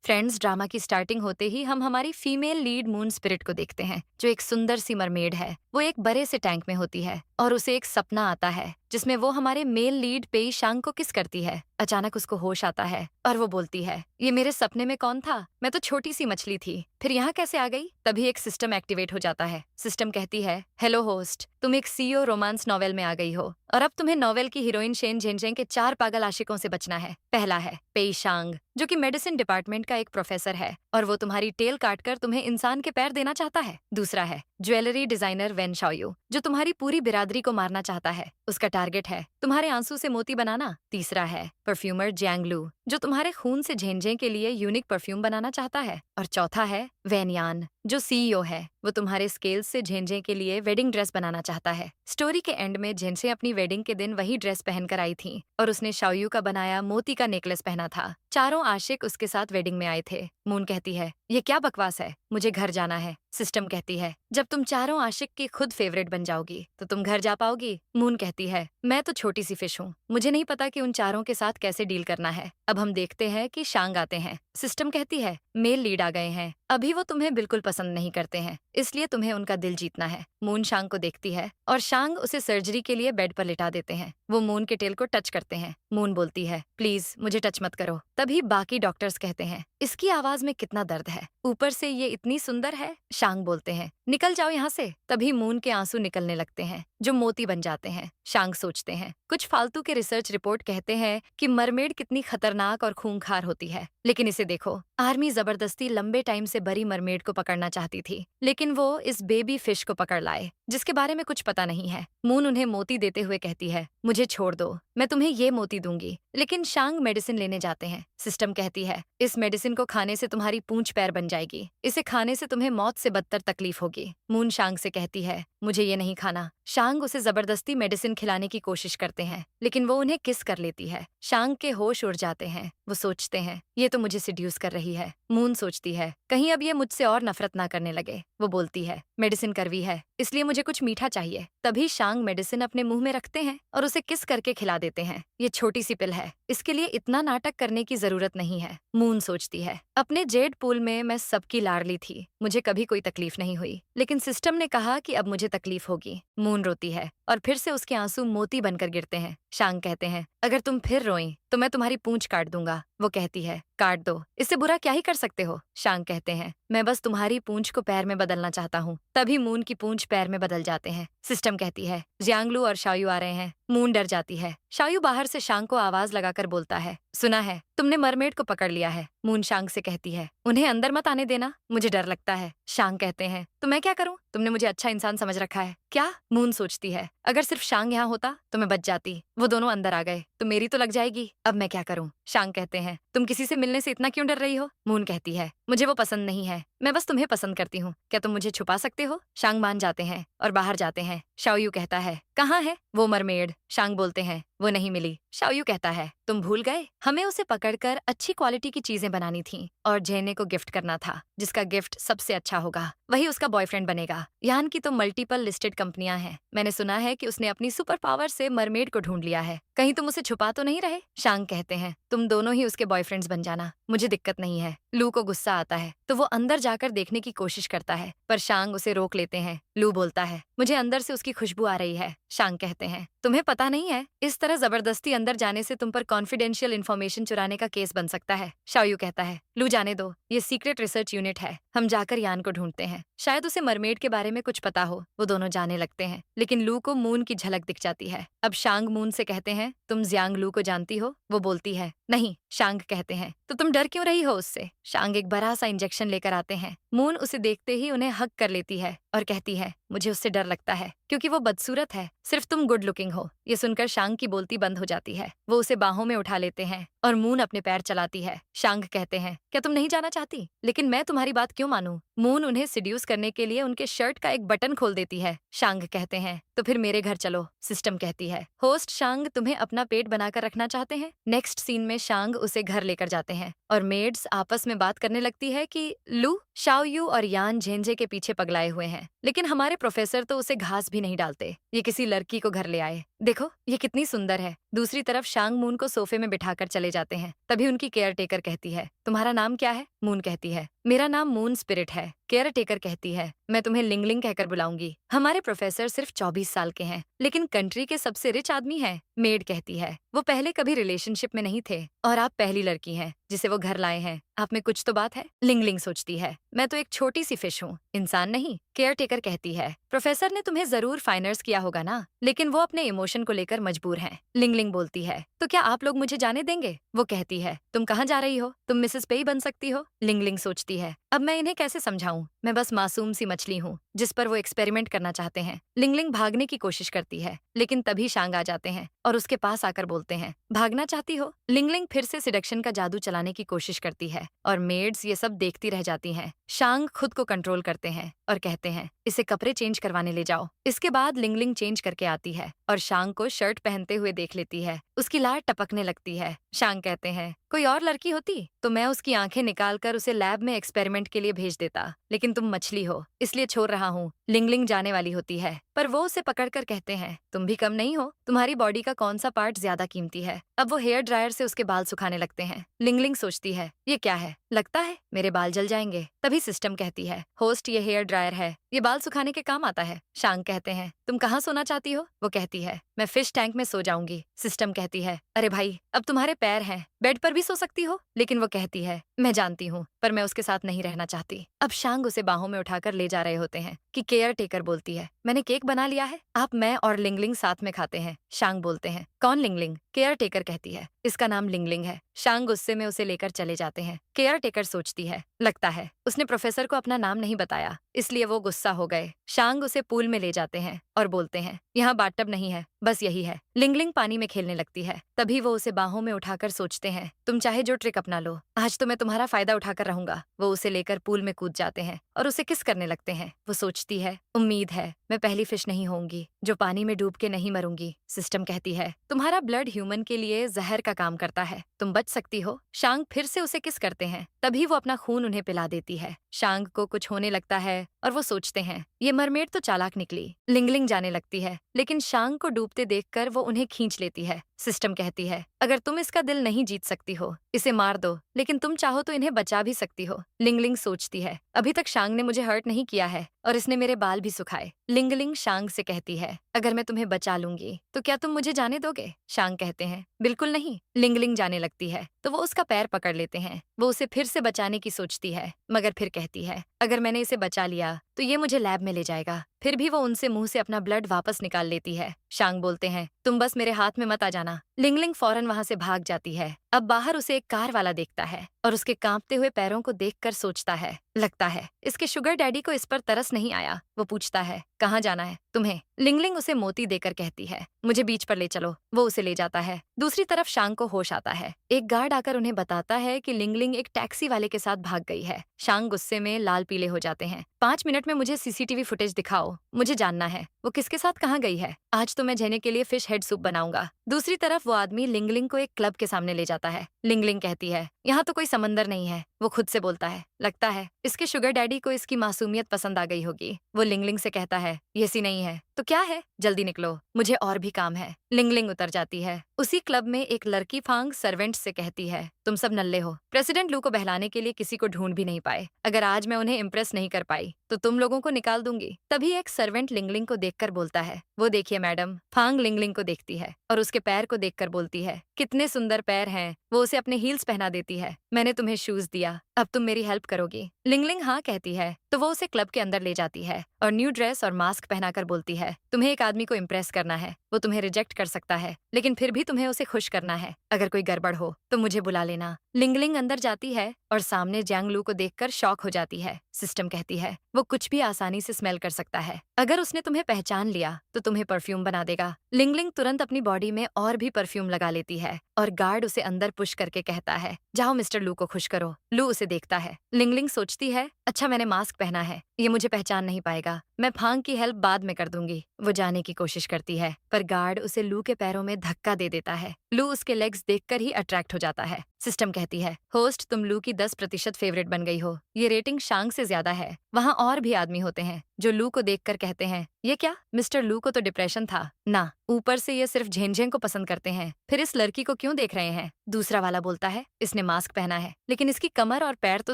Friends drama की starting होते ही हम हमारी फीमेल लीड मून स्पिरिट को देखते हैं, जो एक सुंदर सी मरमेड है। वो एक बड़े से टैंक में होती है और उसे एक सपना आता है जिसमें वो हमारे मेल लीड पेई शांग को किस करती है। अचानक उसको होश आता है और वो बोलती है, ये मेरे सपने में कौन था? मैं तो छोटी सी मछली थी, फिर यहाँ कैसे आ गई? तभी एक सिस्टम एक्टिवेट हो जाता है। सिस्टम कहती है, हेलो होस्ट, तुम एक सीईओ रोमांस नॉवेल में आ गई हो और अब तुम्हें नॉवेल की हीरोइन शेन जेनजेंग के 4 पागल आशिकों से बचना है। पहला है पेई शांग, जो कि मेडिसिन डिपार्टमेंट का एक प्रोफेसर है और वो तुम्हारी टेल काटकर तुम्हें इंसान के पैर देना चाहता है। दूसरा है ज्वेलरी डिजाइनर वेन शाओयू, जो तुम्हारी पूरी बिरादरी को मारना चाहता है। उसका टारगेट है तुम्हारे आंसू से मोती बनाना। तीसरा है परफ्यूमर जैंग लू, जो तुम्हारे खून से झेंझे के लिए यूनिक परफ्यूम बनाना चाहता है। और चौथा है वैन यान, जो सीईओ है। वो तुम्हारे स्केल्स से झेंझे के लिए वेडिंग ड्रेस बनाना चाहता है। स्टोरी के एंड में झेंझे अपनी वेडिंग के दिन वही ड्रेस पहनकर आई थी और उसने शाओयू का बनाया मोती का नेकलेस पहना था। चारों आशिक उसके साथ वेडिंग में आए थे। मून कहती है, ये क्या बकवास है, मुझे घर जाना है। सिस्टम कहती है, जब तुम चारों आशिक की खुद फेवरेट बन जाओगी तो तुम घर जा पाओगी। मून कहती है, मैं तो छोटी सी फिश हूँ, मुझे नहीं पता कि उन चारों के साथ कैसे डील करना है। अब हम देखते हैं कि शांग आते हैं। सिस्टम कहती है, मेल लीड आ गए हैं, अभी वो तुम्हें बिल्कुल पसंद नहीं करते हैं, इसलिए तुम्हें उनका दिल जीतना है। मून शांग को देखती है और शांग उसे सर्जरी के लिए बेड पर लिटा देते हैं। वो मून के टेल को टच करते हैं। मून बोलती है, प्लीज मुझे टच मत करो। तभी बाकी डॉक्टर्स कहते हैं, इसकी आवाज में कितना दर्द है, ऊपर से ये इतनी सुंदर है। शांग बोलते हैं, निकल जाओ यहाँ से। तभी मून के आंसू निकलने लगते हैं, जो मोती बन जाते हैं। शांग सोचते हैं, कुछ फालतू के रिसर्च रिपोर्ट कहते हैं कि मरमेड कितनी खतरनाक और खूंखार होती है, लेकिन इसे देखो, आर्मी जबरदस्ती लंबे टाइम से बड़ी मरमेड को पकड़ना चाहती थी, लेकिन वो इस बेबी फिश को पकड़ लाए जिसके बारे में कुछ पता नहीं है। मून उन्हें मोती देते हुए कहती है, मुझे छोड़ दो, मैं तुम्हें ये मोती दूंगी। लेकिन शांग मेडिसिन लेने जाते हैं। सिस्टम कहती है, इस मेडिसिन को खाने से तुम्हारी पूंछ पैर बन जाएगी, इसे खाने से तुम्हें मौत से बदतर तकलीफ होगी। मून शांग से कहती है, मुझे ये नहीं खाना। शांग उसे जबरदस्ती मेडिसिन खिलाने की कोशिश करते हैं, लेकिन वो उन्हें किस कर लेती है। शांग के होश उड़ जाते हैं। वो सोचते हैं, ये तो मुझे सिड्यूस कर रही है। मून सोचती है, कहीं अब ये मुझसे और नफरत ना करने लगे। वो बोलती है, मेडिसिन कड़वी है, इसलिए मुझे कुछ मीठा चाहिए। तभी शांग मेडिसिन अपने मुंह में रखते हैं और उसे किस करके खिला देते हैं। ये छोटी सी पिल है, इसके लिए इतना नाटक करने की जरूरत नहीं है। मून सोचती है, अपने जेड पूल में मैं सबकी लाडली थी, मुझे कभी कोई तकलीफ नहीं हुई, लेकिन सिस्टम ने कहा कि अब मुझे तकलीफ होगी। मून रोती है और फिर से उसके आंसू मोती बनकर गिरते हैं। शांग कहते हैं, अगर तुम फिर रोई तो मैं तुम्हारी पूंछ काट दूंगा। वो कहती है, काट दो, इससे बुरा क्या ही कर सकते हो। शांग कहते हैं, मैं बस तुम्हारी पूंछ को पैर में बदलना चाहता हूँ। तभी मून की पूंछ पैर में बदल जाते हैं। सिस्टम कहती है, जियांगलू और शायू आ रहे हैं। मून डर जाती है। शायू बाहर से शांग को आवाज लगाकर बोलता है, सुना है, तुमने मरमेड को पकड़ लिया है। मून शांग से कहती है, उन्हें अंदर मत आने देना, मुझे डर लगता है। शांग कहते हैं, तो मैं क्या करूं, तुमने मुझे अच्छा इंसान समझ रखा है क्या? मून सोचती है, अगर सिर्फ शांग यहाँ होता तो मैं बच जाती, वो दोनों अंदर आ गए तो मेरी तो लग जाएगी, अब मैं क्या करूं। शांग कहते हैं, तुम किसी से मिलने से इतना क्यों डर रही हो? मून कहती है, मुझे वो पसंद नहीं है, मैं बस तुम्हें पसंद करती हूँ, क्या तुम मुझे छुपा सकते हो? शांग मान जाते हैं और बाहर जाते हैं। शाओयू कहता है, कहाँ है वो मरमेड? शांग बोलते हैं, वो नहीं मिली। शाओयू कहता है, तुम भूल गए, हमें उसे पकड़कर अच्छी क्वालिटी की चीजें बनानी थी और जेने को गिफ्ट करना था, जिसका गिफ्ट सबसे अच्छा होगा वही उसका बॉयफ्रेंड बनेगा। यान की तो मल्टीपल लिस्टेड कंपनियां हैं, मैंने सुना है कि उसने अपनी सुपर पावर से मरमेड को ढूंढ लिया है, कहीं तुम उसे छुपा तो नहीं रहे? शांग कहते हैं, तुम दोनों ही उसके बॉयफ्रेंड्स बन जाना, मुझे दिक्कत नहीं है। लू को गुस्सा आता है तो वो अंदर जाकर देखने की कोशिश करता है, पर शांग उसे रोक लेते हैं। लू बोलता है, मुझे अंदर से उसकी खुशबू आ रही है। शांग कहते हैं, तुम्हें पता नहीं है, इस तरह जबरदस्ती अंदर जाने से तुम पर कॉन्फिडेंशियल इन्फॉर्मेशन चुराने का केस बन सकता है। शाओयू कहता है, लू जाने दो, ये सीक्रेट रिसर्च यूनिट है, हम जाकर यान को ढूंढते हैं, शायद उसे मरमेड के बारे में कुछ पता हो। वो दोनों जाने लगते हैं, लेकिन लू को मून की झलक दिख जाती है। अब शांग मून से कहते हैं, तुम जियांग लू को जानती हो? वो बोलती है, नहीं। शांग कहते हैं, तो तुम डर क्यों रही हो उससे? शांग एक बड़ा सा इंजेक्शन लेकर आते हैं। मून उसे देखते ही उन्हें हक कर लेती है और कहती है, मुझे उससे डर लगता है क्योंकि वो बदसूरत है, सिर्फ तुम गुड लुकिंग हो। ये सुनकर शांग की बोलती बंद हो जाती है। वो उसे बाहों में उठा लेते हैं और मून अपने पैर चलाती है। शांग कहते हैं, क्या तुम नहीं जाना चाहती? लेकिन मैं तुम्हारी बात क्यों मानूं? मून उन्हें सिड्यूस करने के लिए उनके शर्ट का एक बटन खोल देती है। शांग कहते हैं, तो फिर मेरे घर चलो। सिस्टम कहती है, होस्ट शांग तुम्हें अपना पेट बनाकर रखना चाहते हैं। नेक्स्ट सीन में शांग उसे घर लेकर जाते हैं और मेड्स आपस में बात करने लगती है कि लू, शाओयू और यान झेंझे के पीछे पगलाए हुए हैं, लेकिन हमारे प्रोफेसर तो उसे घास भी नहीं डालते, ये किसी लड़की को घर ले आए, देखो ये कितनी सुंदर है। दूसरी तरफ शांग मून को सोफे में बिठाकर चले जाते हैं। तभी उनकी केयर टेकर कहती है, तुम्हारा नाम क्या है? मून कहती है, मेरा नाम मून स्पिरिट है। केयर टेकर कहती है, मैं तुम्हें लिंगलिंग कहकर बुलाऊंगी। हमारे प्रोफेसर सिर्फ 24 साल के हैं, लेकिन कंट्री के सबसे रिच आदमी हैं। मेड कहती है, वो पहले कभी रिलेशनशिप में नहीं थे और आप पहली लड़की हैं जिसे वो घर लाए हैं। आप में कुछ तो बात है। लिंगलिंग सोचती है, मैं तो एक छोटी सी फिश हूँ, इंसान नहीं। केयर टेकर कहती है, प्रोफेसर ने तुम्हें जरूर फाइनर्स किया होगा ना, लेकिन वो अपने इमोशन को लेकर मजबूर हैं। लिंगलिंग बोलती है, तो क्या आप लोग मुझे जाने देंगे? वो कहती है, तुम कहाँ जा रही हो? तुम मिसेस पेई बन सकती हो। लिंगलिंग सोचती है, अब मैं इन्हें कैसे समझाऊं? मैं बस मासूम सी मछली हूँ जिस पर वो एक्सपेरिमेंट करना चाहते हैं। लिंगलिंग भागने की कोशिश करती है, लेकिन तभी शांग आ जाते हैं और उसके पास आकर बोलते हैं, भागना चाहती हो? लिंगलिंग फिर से सिडक्शन का जादू चलाने की कोशिश करती है और मेड्स ये सब देखती रह जाती हैं। शांग खुद को कंट्रोल करते हैं और कहते हैं, इसे कपड़े चेंज करवाने ले जाओ। इसके बाद लिंगलिंग चेंज करके आती है और शांग को शर्ट पहनते हुए देख लेती है। उसकी लार टपकने लगती है। शांग कहते हैं, कोई और लड़की होती तो मैं उसकी आंखें निकालकर उसे लैब में एक्सपेरिमेंट के लिए भेज देता, लेकिन तुम मछली हो इसलिए छोड़ रहा हूँ। लिंगलिंग जाने वाली होती है, पर वो उसे पकड़कर कहते हैं, तुम भी कम नहीं हो, तुम्हारी बॉडी का कौन सा पार्ट ज्यादा कीमती है। अब वो हेयर ड्रायर से उसके बाल सुखाने लगते हैं। लिंगलिंग सोचती है, ये क्या है? लगता है मेरे बाल जल जाएंगे। तभी सिस्टम कहती है, होस्ट ये हेयर ड्रायर है, ये बाल सुखाने के काम आता है। शांग कहते हैं, तुम कहाँ सोना चाहती हो? वो कहती है, मैं फिश टैंक में सो जाऊंगी। सिस्टम कहती है, अरे भाई अब तुम्हारे पैर हैं, बेड पर भी सो सकती हो। लेकिन वो कहती है, मैं जानती हूँ, पर मैं उसके साथ नहीं रहना चाहती। अब शांग उसे बाहों में उठाकर ले जा रहे होते हैं कि केयर टेकर बोलती है, मैंने केक बना लिया है, आप मैं और लिंगलिंग साथ में खाते हैं। शांग बोलते हैं, कौन लिंगलिंग? केयर टेकर कहती है, इसका नाम लिंगलिंग है। शांग गुस्से में उसे लेकर चले जाते हैं। केयर टेकर सोचती है, लगता है उसने प्रोफेसर को अपना नाम नहीं बताया, इसलिए वो गुस्सा हो गए। शांग उसे पूल में ले जाते हैं और बोलते हैं, यहाँ बाथटब नहीं है, बस यही है। लिंगलिंग पानी में खेलने लगती है। तभी वो उसे बाहों में उठाकर सोचते हैं, तुम चाहे जो ट्रिक अपना लो, आज तो मैं तुम्हारा फायदा उठाकर रहूंगा। वो उसे लेकर पूल में कूद जाते हैं और उसे किस करने लगते हैं। वो सोचती है, उम्मीद है मैं पहली फिश नहीं होंगी जो पानी में डूब के नहीं मरूंगी। सिस्टम कहती है, तुम्हारा ब्लड ह्यूमन के लिए जहर का काम करता है, तुम बच सकती हो। शांग फिर से उसे किस करते हैं, तभी वो अपना खून उन्हें पिला देती है। शांग को कुछ होने लगता है और वो सोचते हैं, ये मरमेड तो चालाक निकली। लिंगलिंग जाने लगती है, लेकिन शांग को डूबते देखकर वो उन्हें खींच लेती है। सिस्टम कहती है, अगर तुम इसका दिल नहीं जीत सकती हो, इसे मार दो, लेकिन तुम चाहो तो इन्हें बचा भी सकती हो। लिंगलिंग सोचती है, अभी तक शांग ने मुझे हर्ट नहीं किया है और इसने मेरे बाल भी सुखाए। लिंगलिंग शांग से कहती है, अगर मैं तुम्हें बचा लूंगी तो क्या तुम मुझे जाने दोगे? शांग कहते हैं, बिल्कुल नहीं। लिंगलिंग जाने लगती है तो वो उसका पैर पकड़ लेते हैं। वो उसे फिर से बचाने की सोचती है, मगर फिर कहती है, अगर मैंने इसे बचा लिया तो ये मुझे लैब में ले जाएगा। फिर भी वो उनसे मुंह से अपना ब्लड वापस निकाल लेती है। शांग बोलते हैं, तुम बस मेरे हाथ में मत आ जाना। लिंगलिंग फौरन वहां से भाग जाती है। अब बाहर उसे एक कार वाला देखता है और उसके कांपते हुए पैरों को देखकर सोचता है, लगता है इसके शुगर डैडी को इस पर तरस नहीं आया। वो पूछता है, कहाँ जाना है तुम्हें? लिंगलिंग उसे मोती देकर कहती है, मुझे बीच पर ले चलो। वो उसे ले जाता है। दूसरी तरफ शांग को होश आता है। एक गार्ड आकर उन्हें बताता है कि लिंगलिंग एक टैक्सी वाले के साथ भाग गई है। शांग गुस्से में लाल पीले हो जाते हैं। 5 मिनट में मुझे सीसीटीवी फुटेज दिखाओ, मुझे जानना है वो किसके साथ कहाँ गई है। आज तो मैं जेने के लिए फिश हेड सूप बनाऊंगा। दूसरी तरफ वो आदमी लिंगलिंग को एक क्लब के सामने ले जाता है। लिंगलिंग कहती है, यहाँ तो कोई समंदर नहीं है। वो खुद से बोलता है, लगता है इसके शुगर डैडी को इसकी मासूमियत पसंद आ गई होगी। वो लिंगलिंग से कहता है, ये सी नहीं है तो क्या है, जल्दी निकलो, मुझे और भी काम है। लिंगलिंग उतर जाती है। उसी क्लब में एक लड़की फांग सर्वेंट से कहती है, तुम सब नल्ले हो, प्रेसिडेंट लू को बहलाने के लिए किसी को ढूंढ भी नहीं पाए। अगर आज मैं उन्हें इम्प्रेस नहीं कर पाई तो तुम लोगों को निकाल दूंगी। तभी एक सर्वेंट लिंगलिंग को देखकर बोलता है, वो देखिए मैडम। फांग लिंगलिंग को देखती है और उसके पैर को देखकर बोलती है, कितने सुंदर पैर हैं। वो उसे अपने हील्स पहना देती है। मैंने तुम्हें शूज दिया, अब तुम मेरी हेल्प करोगी? लिंगलिंग हाँ कहती है तो वो उसे क्लब के अंदर ले जाती है और न्यू ड्रेस और मास्क पहनाकर बोलती है, तुम्हें एक आदमी को इम्प्रेस करना है। वो तुम्हें रिजेक्ट कर सकता है, लेकिन फिर भी तुम्हें उसे खुश करना है। अगर कोई गड़बड़ हो तो मुझे बुला लेना। लिंगलिंग अंदर जाती है और सामने जैंग लू को देखकर शॉक हो जाती है। सिस्टम कहती है, वो कुछ भी आसानी से स्मेल कर सकता है। अगर उसने तुम्हें पहचान लिया तो तुम्हें परफ्यूम बना देगा। लिंगलिंग तुरंत अपनी बॉडी में और भी परफ्यूम लगा लेती है और गार्ड उसे अंदर पुश करके कहता है, जाओ मिस्टर लू को खुश करो। लू उसे देखता है। लिंगलिंग सोचती है, अच्छा मैंने मास्क पहना है, ये मुझे पहचान नहीं पाएगा, मैं फांग की हेल्प बाद में कर दूंगी। वो जाने की कोशिश करती है पर गार्ड उसे लू के पैरों में धक्का दे देता है। लू उसके लेग्स देखकर ही अट्रैक्ट हो जाता है। सिस्टम कहती है, होस्ट तुम लू की 10% फेवरेट बन गई हो। ये रेटिंग शांग से ज्यादा है। वहाँ और भी आदमी होते हैं जो लू को देखकर कहते हैं, ये क्या, मिस्टर लू को तो डिप्रेशन था ना, ऊपर से ये सिर्फ झेंझें को पसंद करते हैं, फिर इस लड़की को क्यों देख रहे हैं? दूसरा वाला बोलता है, इसने मास्क पहना है लेकिन इसकी कमर और पैर तो